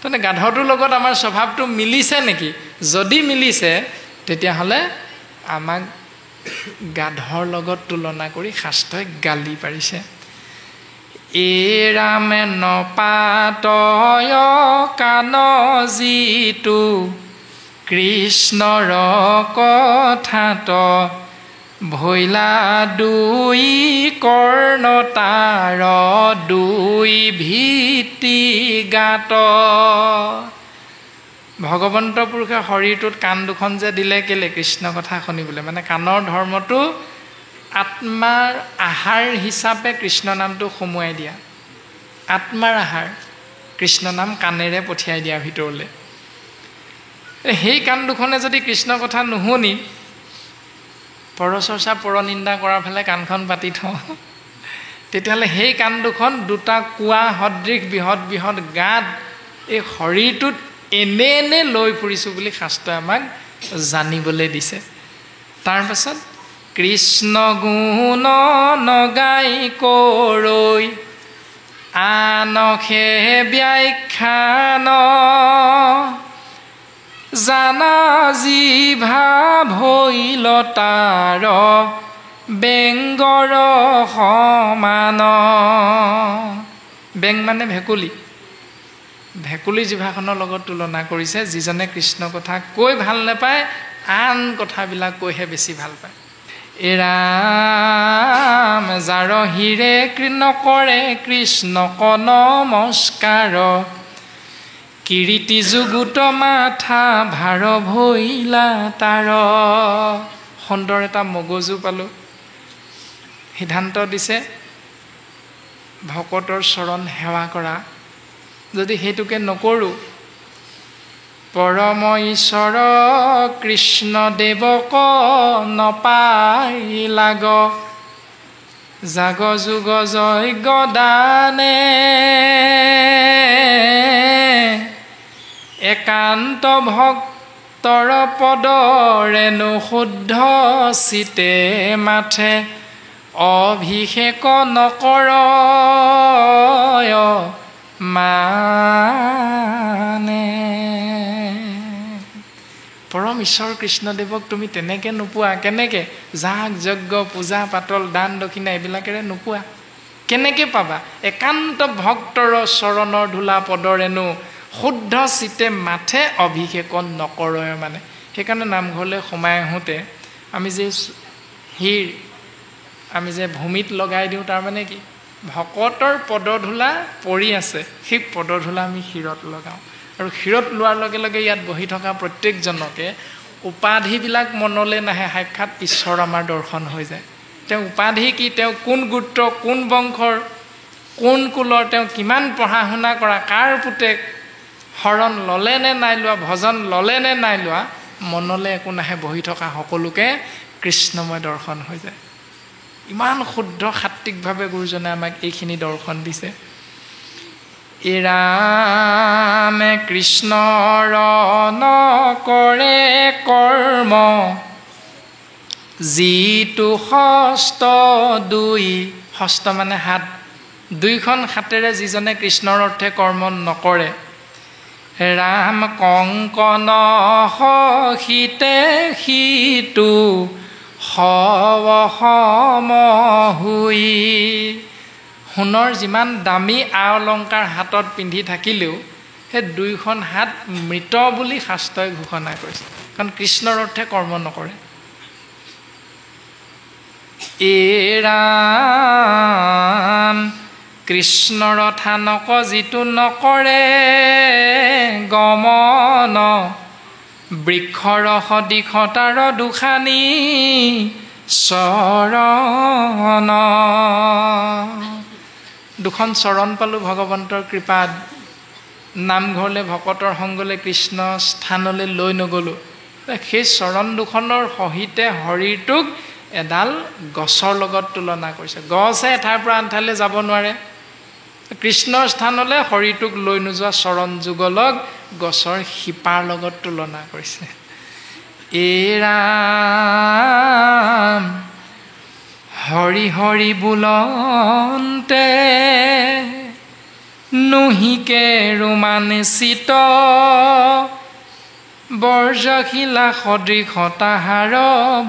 তাৰমানে গাধটোৰ লগত আমাৰ স্বভাৱটো মিলিছে নেকি? যদি মিলিছে তেতিয়াহ'লে আমাক গাধৰ লগত তুলনা কৰি শাস্ত্ৰই গালি পাৰিছে। এৰামে নপাতয় কাণ যিটো কৃষ্ণৰ কথাত ভৈলা দুই কৰ্ণ তাৰ দুই ভিত্তি গাত। ভগৱন্ত পুৰুষে শৰীৰটোত কাণ দুখন যে দিলে কেলে? কৃষ্ণ কথা শুনিবলৈ। মানে কাণৰ ধৰ্মটো আত্মাৰ আহাৰ হিচাপে কৃষ্ণ নামটো সোমোৱাই দিয়া। আত্মাৰ আহাৰ কৃষ্ণ নাম কাণেৰে পঠিয়াই দিয়া ভিতৰলৈ। সেই কাণ দুখনে যদি কৃষ্ণ কথা নুশুনি পৰচৰ্চা পৰনিন্দা কৰাৰ ফালে কাণখন পাতি থওঁ, তেতিয়াহ'লে সেই কাণ দুখন দুটা কোৱা সদৃশ বৃহৎ বৃহৎ গাত এই শৰীৰটোত এনে এনে লৈ ফুৰিছোঁ বুলি শাস্ত্ৰই আমাক জানিবলৈ দিছে। তাৰপাছত কৃষ্ণ গুণ নগাই কৰৈ আনখে ব্যাখ্যান জানা জিভা ভৈলতাৰ বেংগৰ সমান। বেং মানে ভেকুলী। ভেকুলী জিভাখনৰ লগত তুলনা কৰিছে। যিজনে কৃষ্ণ কথা কৈ ভাল নাপায়, আন কথাবিলাক কৈহে বেছি ভাল পায়। এৰাম যাৰ হিৰে নকৰে কৃষ্ণক নমস্কাৰ কিৰীতি যুগুত মাথা ভাৰ ভৈলা তাৰ। সুন্দৰ এটা মগজু পালোঁ। সিদ্ধান্ত দিছে ভকতৰ চৰণ সেৱা কৰা। যদি সেইটোকে নকৰোঁ, পৰম ঈশ্বৰ কৃষ্ণ দেৱক নপাই লাগ জাগ যুগ যজ্ঞ দানে একান্ত ভক্তৰ পদৰেনো শুদ্ধ চিতে মাথে অভিষেক নকৰ মানে। পৰম ঈশ্বৰ কৃষ্ণদেৱক তুমি তেনেকৈ নোপোৱা। কেনেকৈ? যাগ যজ্ঞ পূজা পাতল দান দক্ষিণা এইবিলাকেৰে নোপোৱা। কেনেকৈ পাবা? একান্ত ভক্তৰ চৰণৰ ধূলা পদৰেনো শুদ্ধ চিতে মাথে অভিষেক নকৰয় মানে। সেইকাৰণে নামঘৰলৈ সোমাই আহোঁতে আমি যে শিৰ আমি যে ভূমিত লগাই দিওঁ, তাৰমানে কি? ভকতৰ পদধূলা পৰি আছে, সেই পদধূলা আমি শিৰত লগাওঁ। আৰু শিৰত লোৱাৰ লগে লগে ইয়াত বহি থকা প্ৰত্যেকজনকে উপাধিবিলাক মনলৈ নাহে, সাক্ষাৎ ঈশ্বৰ আমাৰ দৰ্শন হৈ যায়। তেওঁ উপাধি কি, তেওঁ কোন গোত্ৰ, কোন বংশৰ, কোন কুলৰ, তেওঁ কিমান পঢ়া শুনা কৰা, কাৰ পুতেক, শৰণ ল'লে নে নাই লোৱা, ভজন ল'লে নে নাই লোৱা, মনলৈ একো নাহে। বহি থকা সকলোকে কৃষ্ণময় দৰ্শন হৈ যায়। ইমান শুদ্ধ সাত্বিকভাৱে গুৰুজনে আমাক এইখিনি দৰ্শন দিছে। এৰামে কৃষ্ণৰ নকৰে কৰ্ম যিটো হস্ত দুই, হস্ত মানে হাত, দুইখন হাতেৰে যিজনে কৃষ্ণৰ অৰ্থে কৰ্ম নকৰে। ৰাম কংকন সহিতে সিটো সম হুই। সোণৰ যিমান দামী আ অলংকাৰ হাতত পিন্ধি থাকিলেও সেই দুইখন হাত মৃত বুলি শাস্ত্ৰই ঘোষণা কৰিছে, কাৰণ কৃষ্ণৰ অৰ্থে কৰ্ম নকৰে। এৰাম কৃষ্ণৰ থানক যিটো নকৰে গমন বৃক্ষৰ সদিশ তাৰ দুখানি চৰণ। দুখন চৰণ পালোঁ ভগৱন্তৰ কৃপাত। নামঘৰলৈ ভকতৰ সংগলৈ কৃষ্ণ স্থানলৈ লৈ নগ'লোঁ। সেই চৰণ দুখনৰ সহিতে শৰীৰটোক এডাল গছৰ লগত তুলনা কৰিছে। গছে এঠাইৰ পৰা আন ঠাইলৈ যাব নোৱাৰে। কৃষ্ণৰ স্থানলৈ শৰীৰটোক লৈ নোযোৱা চৰণ যুগলক গছৰ শিপাৰ লগত তুলনা কৰিছে। এ ৰাম হৰি হৰি বোলন্তে নুহিকে ৰোমাঞ্চিত বৰ্জশিলা সদৃশ তাহাৰ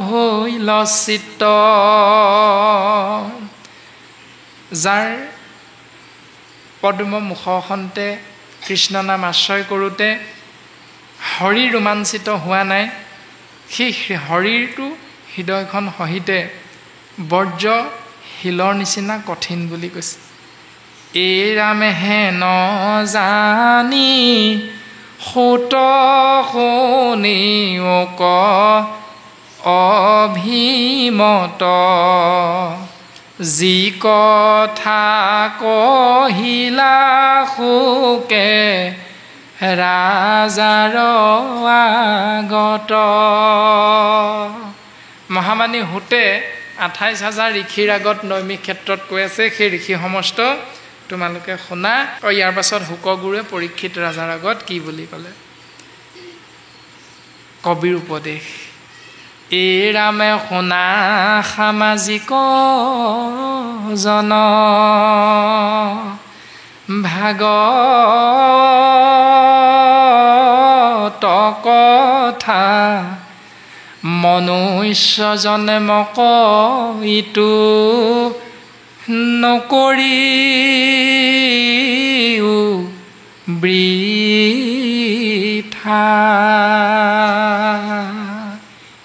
ভৈল চিত্ত। যাৰ পদ্ম মুখখনতে কৃষ্ণ নাম আশ্ৰয় কৰোঁতে হৰি ৰোমাঞ্চিত হোৱা নাই, সেই হৰিৰটো হৃদয়খন সহিতে বৰ্জ শিলৰ নিচিনা কঠিন বুলি কৈছে। এই ৰামেহে নজানি সুত শুনি ক অভিমত, যি কথা কহিলা সুকে ৰাজাৰ আগত। মহামানী সুতে 28,000 ঋষিৰ আগত নৈমিষ ক্ষেত্ৰত কৈ আছে, সেই ঋষি সমস্ত তোমালোকে শুনা। আৰু ইয়াৰ পাছত শুকগুৰুৱে পৰীক্ষিত ৰাজাৰ আগত কি বুলি ক'লে? কবিৰ উপদেশ। এই ৰামে শুনা সামাজিক জন ভাগৱত কথা, মনুষ্যজনে মক ইটো নকৰি বৃথা।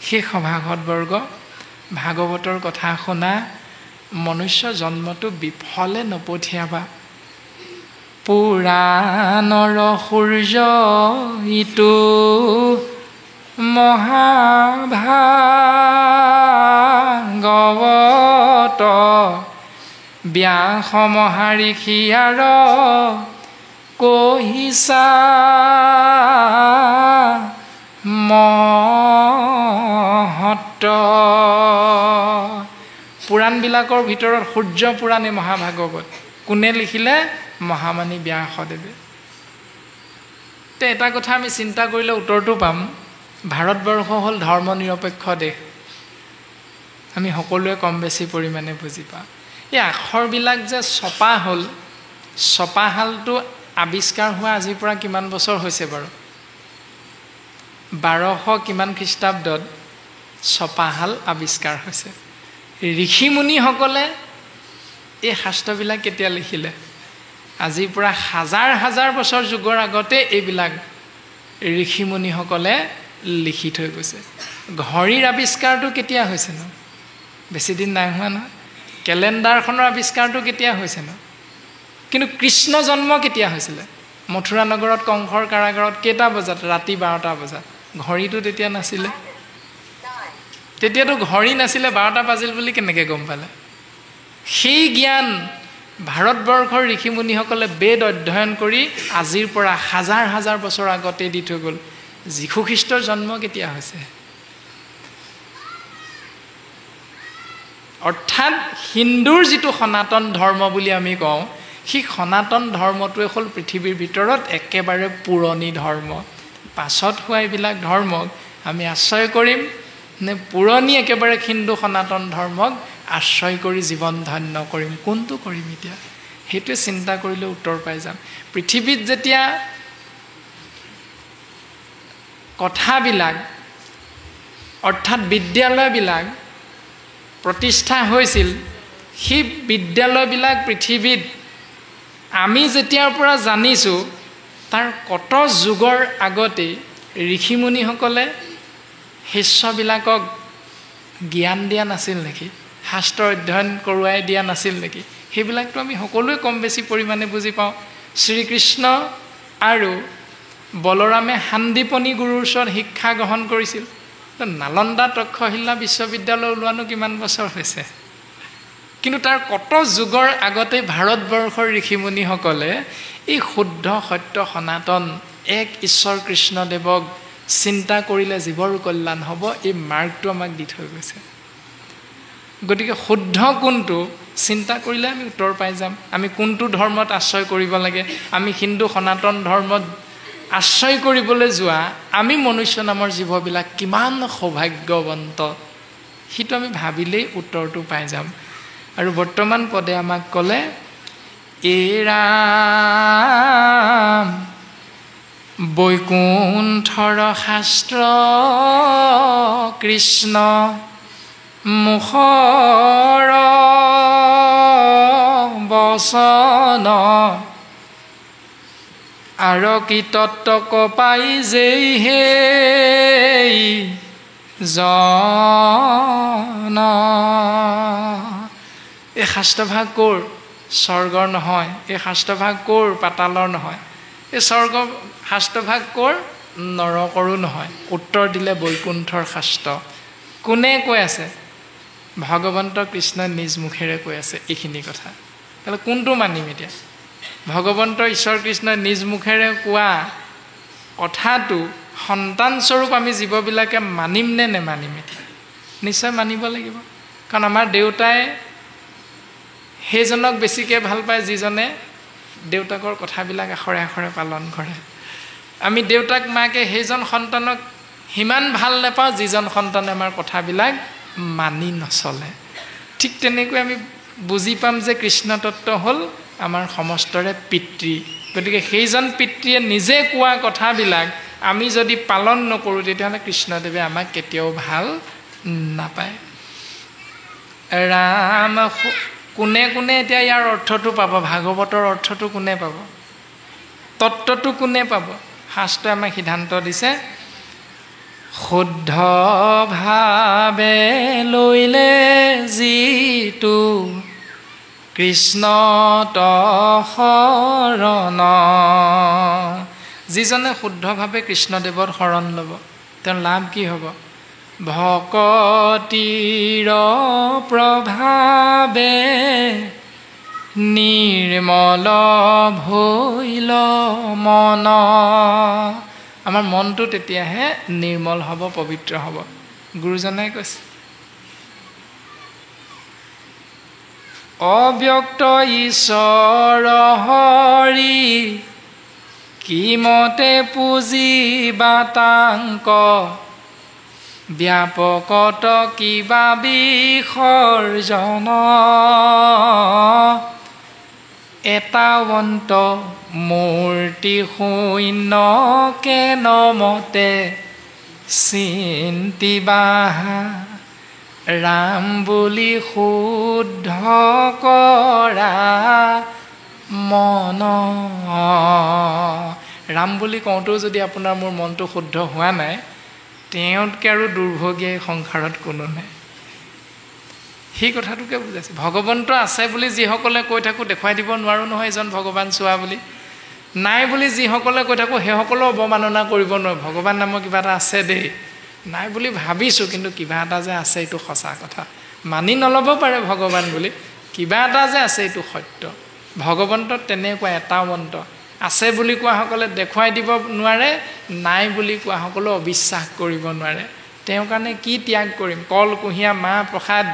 সেই সভাসদবৰ্গ, ভাগৱতৰ কথা শুনা, মনুষ্য জন্মটো বিফলে নপঠিয়াবা। পুৰাণৰ সূৰ্য ইটো মহাভাগৱত, ব্যাস মহাঋষি আৰ কহিছা মহত্ব। পুৰাণবিলাকৰ ভিতৰত সূৰ্য পুৰাণে মহাভাগৱত। কোনে লিখিলে? মহামানী ব্যাসদেৱে। তে এটা কথা আমি চিন্তা কৰিলে উত্তৰটো পাম, ভাৰতবৰ্ষ হ'ল ধৰ্ম নিৰপেক্ষ দেশ। আমি সকলোৱে কম বেছি পৰিমাণে বুজি পাওঁ। এই আখৰবিলাক যে ছপা হ'ল, ছপাশালটো আৱিষ্কাৰ হোৱা আজিৰ পৰা কিমান বছৰ হৈছে বাৰু? 1200 কিমান খ্ৰীষ্টাব্দত ছপাশাল আৱিষ্কাৰ হৈছে। ঋষিমুনিসকলে এই শাস্ত্ৰবিলাক কেতিয়া লিখিলে? আজিৰ পৰা হাজাৰ হাজাৰ বছৰ যুগৰ আগতে এইবিলাক ঋষিমুনিসকলে লিখি থৈ গৈছে। ঘড়ীৰ আৱিষ্কাৰটো কেতিয়া হৈছে ন? বেছি দিন নাই হোৱা নহয়। কেলেণ্ডাৰখনৰ আৱিষ্কাৰটো কেতিয়া হৈছে ন? কিন্তু কৃষ্ণ জন্ম কেতিয়া হৈছিলে? মথুৰা নগৰত কংসৰ কাৰাগাৰত কেইটা বজাত? ৰাতি 12টা বজাত। ঘড়ীটো তেতিয়া নাছিলে। তেতিয়াতো ঘড়ী নাছিলে, 12টা বাজিল বুলি কেনেকৈ গম পালে? সেই জ্ঞান ভাৰতবৰ্ষৰ ঋষিমুনিসকলে বেদ অধ্যয়ন কৰি আজিৰ পৰা হাজাৰ হাজাৰ বছৰ আগতে দি থৈ গ'ল। যীশু খ্ৰীষ্টৰ জন্ম কেতিয়া হৈছে? অৰ্থাৎ হিন্দুৰ যিটো সনাতন ধৰ্ম বুলি আমি কওঁ, সেই সনাতন ধৰ্মটোৱে হ'ল পৃথিৱীৰ ভিতৰত একেবাৰে পুৰণি ধৰ্ম। পাছত হোৱা এইবিলাক ধৰ্মক আমি আশ্ৰয় কৰিম নে পুৰণি একেবাৰে হিন্দু সনাতন ধৰ্মক আশ্ৰয় কৰি জীৱন ধন্য কৰিম? কোনটো কৰিম এতিয়া? সেইটোৱে চিন্তা কৰিলে উত্তৰ পাই যাম। পৃথিৱীত যেতিয়া কথাবিলাক অৰ্থাৎ বিদ্যালয়বিলাক প্ৰতিষ্ঠা হৈছিল, সেই বিদ্যালয়বিলাক পৃথিৱীত আমি যেতিয়াৰ পৰা জানিছোঁ তাৰ কত যুগৰ আগতে ঋষিমুনিসকলে শিষ্যবিলাকক জ্ঞান দিয়া নাছিল নেকি? শাস্ত্ৰ অধ্যয়ন কৰোৱাই দিয়া নাছিল নেকি? সেইবিলাকতো আমি সকলোৱে কম বেছি পৰিমাণে বুজি পাওঁ। শ্ৰীকৃষ্ণ আৰু বলৰামে সান্দীপনী গুৰুৰ ওচৰত শিক্ষা গ্ৰহণ কৰিছিল। নালন্দা তক্ষশিলা বিশ্ববিদ্যালয় ওলোৱানো কিমান বছৰ হৈছে? কিন্তু তাৰ কত যুগৰ আগতে ভাৰতবৰ্ষৰ ঋষিমুনিসকলে এই শুদ্ধ সত্য সনাতন এক ঈশ্বৰ কৃষ্ণদেৱক চিন্তা কৰিলে জীৱৰ কল্যাণ হ'ব, এই মাৰ্গটো আমাক দি থৈ গৈছে। গতিকে শুদ্ধ কোনটো চিন্তা কৰিলে আমি উত্তৰ পাই যাম। আমি কোনটো ধৰ্মত আশ্ৰয় কৰিব লাগে? আমি হিন্দু সনাতন ধৰ্মত আশ্ৰয় কৰিবলৈ যোৱা আমি মনুষ্য নামৰ জীৱবিলাক কিমান সৌভাগ্যৱন্ত, সেইটো আমি ভাবিলেই উত্তৰটো পাই যাম। আৰু বৰ্তমান পদে আমাক ক'লে, ৰাম বৈকুণ্ঠৰ শাস্ত্ৰ কৃষ্ণ মুখৰ বচন, আৰু কি তত্ত্ব কপাই যেই হেই জন। এই শাস্ত্ৰভাগ ক'ৰ? স্বৰ্গৰ নহয়। এই শাস্ত্ৰভাগ ক'ৰ? পাতালৰ নহয়। এই শাস্ত্ৰভাগ ক'ৰ? নৰকৰো নহয়। উত্তৰ দিলে বৈকুণ্ঠৰ শাস্ত্ৰ। কোনে কৈ আছে? ভগৱন্ত কৃষ্ণই নিজ মুখেৰে কৈ আছে এইখিনি কথা। তাহলে কোনটো মানিম এতিয়া? ভগৱন্ত ঈশ্বৰ কৃষ্ণই নিজ মুখেৰে কোৱা কথাটো সন্তানস্বৰূপ আমি জীৱবিলাকে মানিম নে নেমানিম? এতিয়া নিশ্চয় মানিব লাগিব, কাৰণ আমাৰ দেউতাই সেইজনক বেছিকৈ ভাল পায় যিজনে দেউতাকৰ কথাবিলাক আখৰে আখৰে পালন কৰে। আমি দেউতাক মাকে সেইজন সন্তানক সিমান ভাল নাপাওঁ যিজন সন্তানে আমাৰ কথাবিলাক মানি নচলে। ঠিক তেনেকৈ আমি বুজি পাম যে কৃষ্ণ তত্ত্ব হ'ল আমাৰ সমস্তৰে পিতৃ। গতিকে সেইজন পিতৃয়ে নিজে কোৱা কথাবিলাক আমি যদি পালন নকৰোঁ তেতিয়াহ'লে কৃষ্ণদেৱে আমাক কেতিয়াও ভাল নাপায়। ৰাম কোনে কোনে এতিয়া ইয়াৰ অৰ্থটো পাব? ভাগৱতৰ অৰ্থটো কোনে পাব? তত্ত্বটো কোনে পাব? শাস্ত্ৰই আমাক সিদ্ধান্ত দিছে, শুদ্ধভাৱে লৈলে যিটো কৃষ্ণত শৰণ। যিজনে শুদ্ধভাৱে কৃষ্ণদেৱৰ শৰণ ল'ব তেওঁৰ লাভ কি হ'ব? ভকতিৰ প্ৰভাৱে নিৰ্মল ভৈল মন। আমাৰ মনটো তেতিয়াহে নিৰ্মল হ'ব, পবিত্ৰ হ'ব। গুৰুজনাই কৈছে, অব্যক্ত ঈশ্বৰ হৰি কিমতে পুজিবা তাংক, ব্যাপকত কিবা বিসৰ্জন। এটাৱন্ত মূৰ্তি শূন্য কেন মতে চিন্তিবা, ৰাম বুলি শুদ্ধ কৰা মন। ৰাম বুলি কওঁতেও যদি আপোনাৰ মোৰ মনটো শুদ্ধ হোৱা নাই, তেওঁতকৈ আৰু দুৰ্ভগীয়া সংসাৰত কোনো নাই। সেই কথাটোকে বুজাইছে। ভগৱন্ত আছে বুলি যিসকলে কৈ থাকোঁ দেখুৱাই দিব নোৱাৰোঁ নহয় এজন ভগৱান চোৱা বুলি। নাই বুলি যিসকলে কৈ থাকোঁ সেইসকলেও অৱমাননা কৰিব নোৱাৰোঁ। ভগৱান নামৰ কিবা এটা আছে দেই, নাই বুলি ভাবিছোঁ কিন্তু কিবা এটা যে আছে এইটো সঁচা কথা। মানি নল'ব পাৰে ভগৱান বুলি, কিবা এটা যে আছে এইটো সত্য। ভগৱন্ত তেনেকুৱা এটাৱন্ত। আছে বুলি কোৱাসকলে দেখুৱাই দিব নোৱাৰে, নাই বুলি কোৱাসকলেও অবিশ্বাস কৰিব নোৱাৰে। তেওঁৰ কাৰণে কি ত্যাগ কৰিম? কল কুঁহিয়া মাহ প্ৰসাদ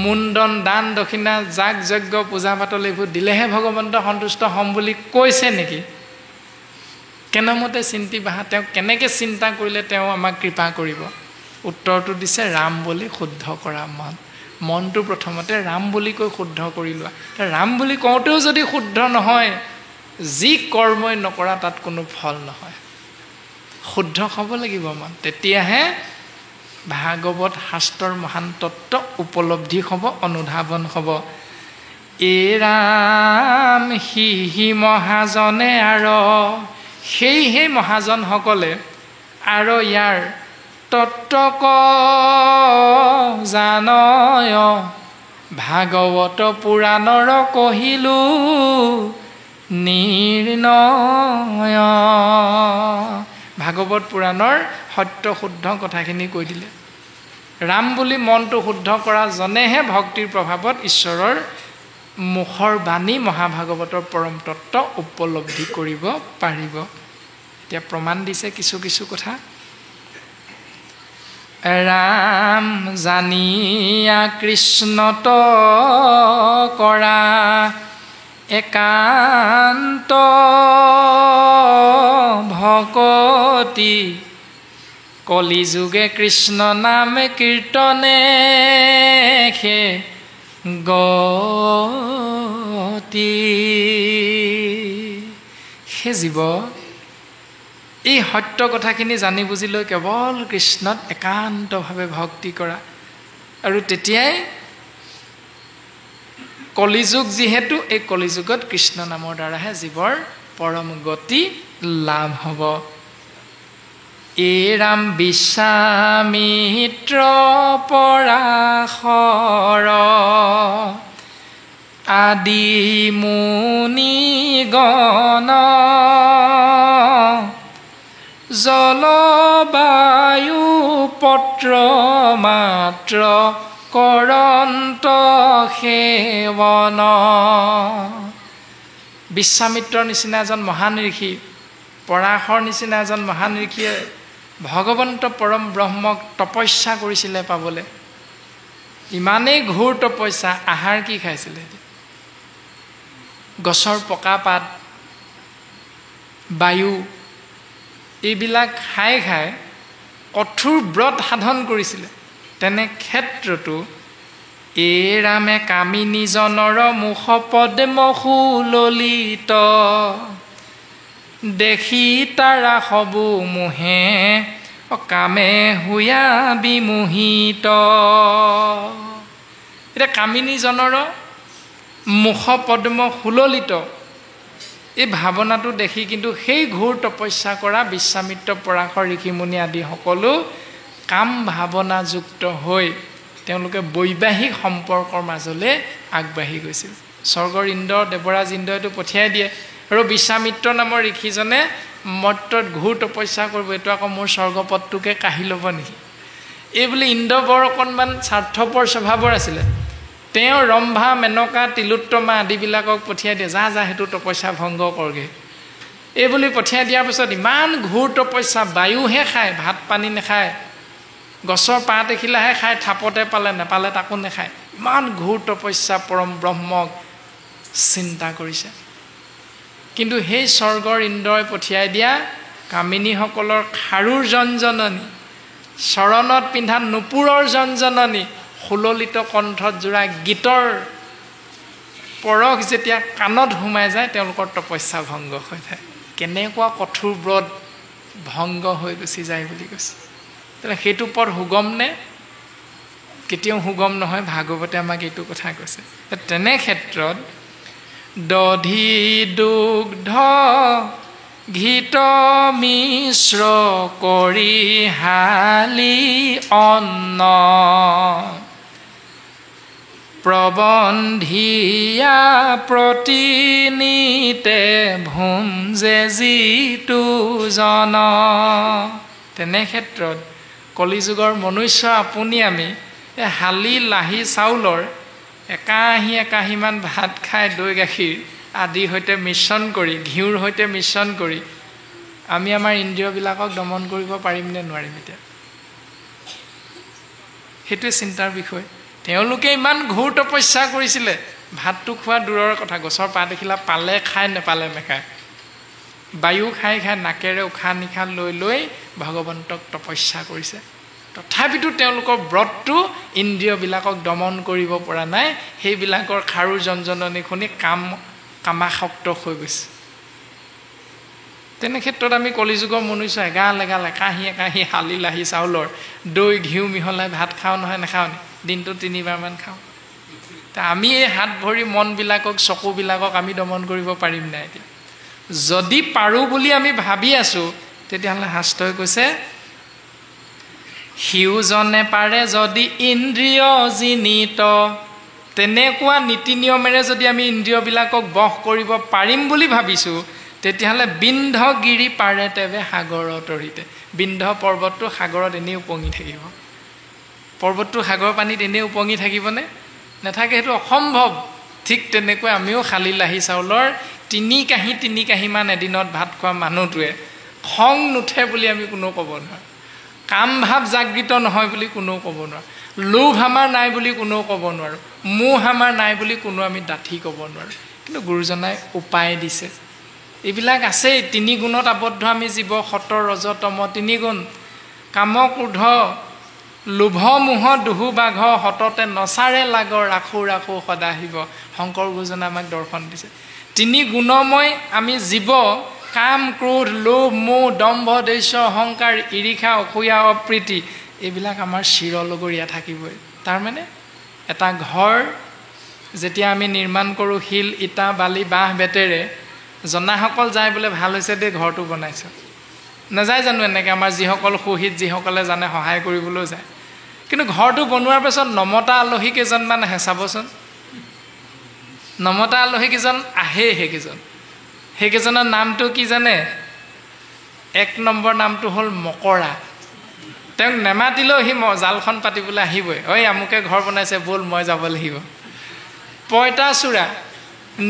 মুণ্ডন দান দক্ষিণা যাগ যজ্ঞ পূজা পাতল এইবোৰ দিলেহে ভগৱন্ত সন্তুষ্ট হ'ম বুলি কৈছে নেকি? কেনেমতে চিন্তিবা, তেওঁ কেনেকৈ চিন্তা কৰিলে তেওঁ আমাক কৃপা কৰিব? উত্তৰটো দিছে, ৰাম বুলি শুদ্ধ কৰা মন। মনটো প্ৰথমতে ৰাম বুলি কৈ শুদ্ধ কৰি লোৱা। ৰাম বুলি কওঁতেও যদি শুদ্ধ নহয়, যি কৰ্মই নকৰা তাত কোনো ফল নহয়। শুদ্ধ হ'ব লাগিব মন, তেতিয়াহে ভাগৱত শাস্ত্ৰৰ মহান তত্ত্ব উপলব্ধি হ'ব, অনুধাৱন হ'ব। এই ৰাম সিহি মহাজনে আৰু সেই মহাজনসকলে আৰু ইয়াৰ তত্ত্বক জানয়, ভাগৱত পুৰাণৰ কহিলো নিৰ্ণয়। ভাগৱত পুৰাণৰ সত্য শুদ্ধ কথাখিনি কৈ দিলে। ৰাম বুলি মনটো শুদ্ধ কৰা জনেহে ভক্তিৰ প্ৰভাৱত ঈশ্বৰৰ মুখৰ বাণী মহাভাগৱতৰ পৰম তত্ত্ব উপলব্ধি কৰিব পাৰিব। এতিয়া প্ৰমাণ দিছে কিছু কিছু কথা। ৰাম জানিয়া কৃষ্ণত কৰা একান্ত ভকতি কলিযুগে কৃষ্ণ নাম কীৰ্তনে খে গতি হে জীৱ এই সত্য কথাখিনি জানি বুজি লৈ কেৱল কৃষ্ণত একান্তভাৱে ভক্তি কৰা আৰু তেতিয়াই কলিযুগ যিহেতু এই কলিযুগত কৃষ্ণ নামৰ দ্বাৰাহে জীৱৰ পৰম গতি লাভ হ'ব এৰাম বিশ্বামিত্ৰ পৰাশৰ আদি মুনিগণ জলবায়ু পত্ৰ মাত্ৰ কৰন্ত সেৱন বিশ্বামিত্ৰৰ নিচিনা এজন মহান ঋষি পৰাশৰ নিচিনা এজন মহান ঋষিয়ে ভগৱন্ত পৰম ব্ৰহ্মক তপস্যা কৰিছিলে পাবলৈ ইমানেই ঘোৰ তপস্যা আহাৰ কি খাইছিলে গছৰ পকা পাত বায়ু এইবিলাক খাই খাই কঠোৰ ব্ৰত সাধন কৰিছিলে তেনে ক্ষেত্ৰতো এই ৰামে কামিনীজনৰ মুখ পদ্ম সুললিত দেখি তাৰা হবু মোহে কামে হুয়া বিমোহিত এতিয়া কামিনীজনৰ মুখ পদ্ম সুললিত এই ভাৱনাটো দেখি কিন্তু সেই ঘোৰ তপস্যা কৰা বিশ্বামিত্ৰ পৰাশৰ ঋষিমুনি আদি সকলো কাম ভাৱনাযুক্ত হৈ তেওঁলোকে বৈবাহিক সম্পৰ্কৰ মাজলৈ আগবাঢ়ি গৈছিল স্বৰ্গৰ ইন্দ্ৰ দেৱৰাজ ইন্দ্ৰইটো পঠিয়াই দিয়ে আৰু বিশ্বামিত্ৰ নামৰ ঋষিজনে মৰ্ত্যত ঘোৰ তপস্যা কৰিব এইটো আকৌ মোৰ স্বৰ্গপদটোকে কাঢ়ি ল'ব নেকি এই বুলি ইন্দ্ৰ বৰ অকণমান স্বাৰ্থপৰ স্বভাৱৰ আছিলে তেওঁ ৰম্ভা মেনকা তিলোত্তমা আদিবিলাকক পঠিয়াই দিয়ে যা যা সেইটো তপস্যা ভংগ কৰগে এই বুলি পঠিয়াই দিয়াৰ পিছত ইমান ঘোৰ তপস্যা বায়ুহে খায় ভাত পানী নাখায় গছৰ পাত এখিলাহে খায় থাপতে পালে নেপালে তাকো নাখায় ইমান ঘোৰ তপস্যা পৰম ব্ৰহ্মক চিন্তা কৰিছে কিন্তু সেই স্বৰ্গৰ ইন্দ্ৰই পঠিয়াই দিয়া কামিনীসকলৰ খাৰুৰ জঞ্জননী চৰণত পিন্ধা নুপুৰৰ জঞ্জননী সুললিত কণ্ঠত জোৰা গীতৰ পৰশ যেতিয়া কাণত সোমাই যায় তেওঁলোকৰ তপস্যা ভংগ হৈ যায় কেনেকুৱা কঠোৰ ব্ৰত ভংগ হৈ গুচি যায় বুলি কৈছে সেইটো পদ সুগম নে কেতিয়াও সুগম নহয় ভাগৱতে আমাক এইটো কথা কৈছে তেনে ক্ষেত্ৰত দধি দুগ্ধ ঘিত মিশ্ৰ কৰি হালি অন্ন প্ৰবন্ধিয়া প্ৰতিনিতে ভুঞ্জে যিটো জন তেনে ক্ষেত্ৰত কলিযুগৰ মনুষ্য আপুনি আমি এই হালি লাহি চাউলৰ একাহীমান ভাত খাই দৈ গাখীৰ আদিৰ সৈতে মিশ্ৰণ কৰি ঘিউৰ সৈতে মিশ্ৰণ কৰি আমি আমাৰ ইন্দ্ৰিয়বিলাকক দমন কৰিব পাৰিমনে নোৱাৰিম এতিয়া সেইটোৱে চিন্তাৰ বিষয় তেওঁলোকে ইমান ঘোৰ তপস্যা কৰিছিলে ভাতটো খোৱা দূৰৰ কথা গছৰ পাত দেখিলা পালে খায় নেপালে নেখায় বায়ু খাই খাই নাকেৰে উশাহ নিশাহ লৈ লৈ ভগৱন্তক তপস্যা কৰিছে তথাপিতো তেওঁলোকৰ ব্ৰতটো ইন্দ্ৰিয়বিলাকক দমন কৰিব পৰা নাই সেইবিলাকৰ খাৰুৰ জঞ্জননী শুনি কামাসক্ত হৈ গৈছে তেনে ক্ষেত্ৰত আমি কলিযুগৰ মনুষ্য এগাল একাহী হালি লাহি চাউলৰ দৈ ঘিউ মিহলাই ভাত খাওঁ নহয় নাখাওঁ দিনটো 3বাৰমান খাওঁ তা আমি এই হাত ভৰি মনবিলাকক চকুবিলাকক আমি দমন কৰিব পাৰিম নাই এতিয়া যদি পাৰোঁ বুলি আমি ভাবি আছোঁ তেতিয়াহ'লে শাস্ত্ৰই কৈছে সিউজনে পাৰে যদি ইন্দ্ৰিয় জিনিত তেনেকুৱা নীতি নিয়মেৰে যদি আমি ইন্দ্ৰিয়বিলাকক বশ কৰিব পাৰিম বুলি ভাবিছোঁ তেতিয়াহ'লে বিন্ধ্যগিৰি পাৰে তেবে সাগৰৰ তৰিতে বিন্ধ্য পৰ্বতটো সাগৰত এনেই উপঙি থাকিব পৰ্বতটো সাগৰ পানীত এনেই উপঙি থাকিবনে নাথাকে সেইটো অসম্ভৱ ঠিক তেনেকৈ আমিও খালি লাহি চাউলৰ 3 কাঁহীমান এদিনত ভাত খোৱা মানুহটোৱে খং নুঠে বুলি আমি কোনো ক'ব নোৱাৰোঁ কাম ভাৱ জাগৃত নহয় বুলি কোনো ক'ব নোৱাৰোঁ লোভ আমাৰ নাই বুলি কোনো ক'ব নোৱাৰোঁ মোহ আমাৰ নাই বুলি কোনো আমি ডাঠি ক'ব নোৱাৰোঁ কিন্তু গুৰুজনাই উপায় দিছে এইবিলাক আছেই। 3 গুণত আবদ্ধ আমি জীৱ, সত ৰজ তম 3 গুণ। কাম ক্ৰোধ লোভ মোহ দুহু বাঘ সততে নচাৰে লাগ ৰাখো ৰাখো সদা আহিব। শংকৰ গুৰুজনে আমাক দৰ্শন দিছে। 3 গুণময় আমি জীৱ, কাম ক্ৰোধ লোভ মোহ দম্ভ দৈশ্য অহংকাৰ ঈৰ্ষা অসূয়া অপ্ৰীতি এইবিলাক আমাৰ চিৰলগৰীয়া থাকিবই। তাৰমানে এটা ঘৰ যেতিয়া আমি নিৰ্মাণ কৰোঁ, শিল ইটা বালি বাঁহ বেতেৰে, জনাসকল যায় বোলে ভাল হৈছে দেই ঘৰটো বনাইছ, নাযায় জানো? এনেকৈ আমাৰ যিসকল সুহিত, যিসকলে জানে সহায় কৰিবলৈও যায়। কিন্তু ঘৰটো বনোৱাৰ পাছত নমতা আলহী কেইজনমান আহে চাবচোন। নমতা আলহী কেইজন আহে, সেইকেইজনৰ নামটো কি জানে? 1 নম্বৰ নামটো হ'ল মকৰা। তেওঁক নেমাতিলেও সি জালখন পাতিবলৈ আহিবই। ঐ আমুকে ঘৰ বনাইছে, ব'ল মই যাব লাগিব। পঁইতাচোৰা,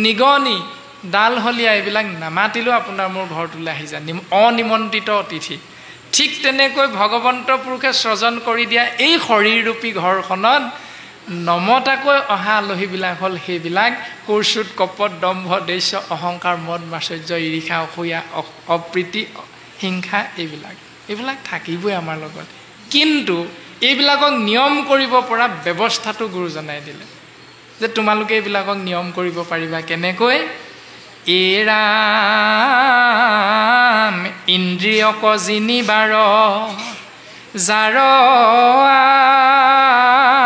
নিগনি, ডালহলীয়া এইবিলাক নামাতিলেও আপোনাৰ মোৰ ঘৰটোলৈ আহি যায়, অনিমন্ত্ৰিত অতিথি। ঠিক তেনেকৈ ভগৱন্ত পুৰুষে সৃজন কৰি দিয়া এই শৰীৰৰূপী ঘৰখনত নমতাকৈ অহা আলহীবিলাক হ'ল সেইবিলাক কুৰ্চুত কপট দম্ভ দৈশ্য অহংকাৰ মদ মাচৰ্য ঈৰ্ষা অসূয়া অপ্ৰীতি হিংসা এইবিলাক থাকিবই আমাৰ লগত। কিন্তু এইবিলাকক নিয়ম কৰিব পৰা ব্যৱস্থাটো গুৰুজনাই দিলে যে তোমালোকে এইবিলাকক নিয়ম কৰিব পাৰিবা। কেনেকৈ? এৰাম ইন্দ্ৰিয়ক জিনিবাৰ যাৰ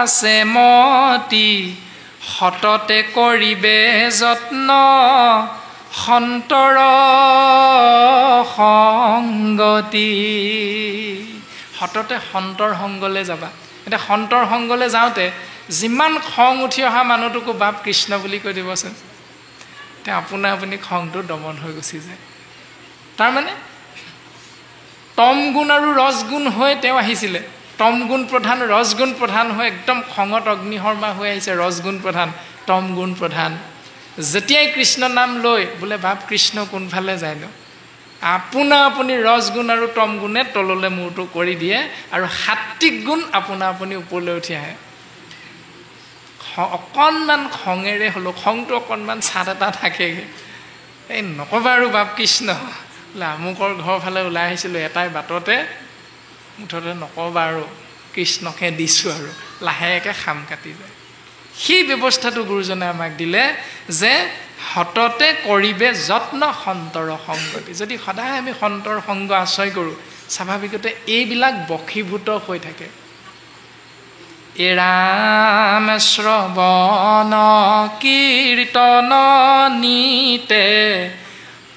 আছে মতি সততে কৰিবে যত্ন সন্তৰ সংগতি। সততে সন্তৰ সংগলৈ যাবা। এতিয়া সন্তৰ সংগলৈ যাওঁতে যিমান খং উঠি অহা মানুহটোকো বাপ কৃষ্ণ বুলি কৈ দিবচোন, তেওঁ আপুনি খংটো দমন হৈ গুচি যায়। তাৰমানে তম গুণ আৰু ৰজগুণ হৈ তেওঁ আহিছিলে। তম গুণ প্ৰধান ৰজগুণ প্ৰধান হৈ একদম খঙত অগ্নিশৰ্মা হৈ আহিছে। ৰজগুণ প্ৰধান, তম গুণ প্ৰধান। যেতিয়াই কৃষ্ণ নাম লৈ বোলে বাপ কৃষ্ণ কোনফালে যায় ন, আপুনি ৰজগুণ আৰু তম গুণে তললৈ মূৰটো কৰি দিয়ে আৰু সাত্বিক গুণ আপুনি ওপৰলৈ উঠি আহে। অকণমান খঙেৰে হ'লেও, খংটো অকণমান চাট এটা থাকেগৈ। এই নক'বা আৰু বাপ কৃষ্ণ, বোলে আমুকৰ ঘৰ ফালে ওলাই আহিছিলোঁ, এটাই বাটতে মুঠতে নক'বা আৰু কৃষ্ণকে দিছোঁ আৰু লাহেকৈ খাম কাটি যায়। সেই ব্যৱস্থাটো গুৰুজনে আমাক দিলে যে সততে কৰিবে যত্ন সন্তৰ সংগতি। যদি সদায় আমি সন্তৰ সংগ আশ্ৰয় কৰোঁ, স্বাভাৱিকতে এইবিলাক বশীভূত হৈ থাকে। এৰাম শ্ৰৱণ কীৰ্তন নিতে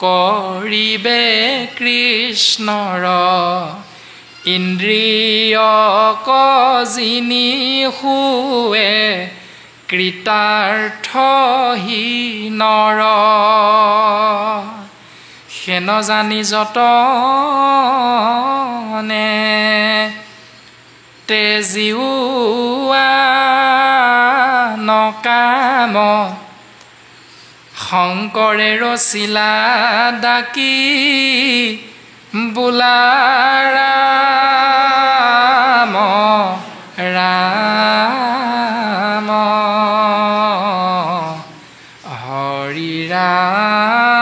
কৰিবে কৃষ্ণৰ ইন্দ্ৰিয়ক জিনি শুৱে কৃতাৰ্থহীনৰ সেন জানি যতনে তেজিওৱা নকাম শংকৰে ৰচিলা ডাকি বোলা ৰাম ৰাম হৰি ৰাম।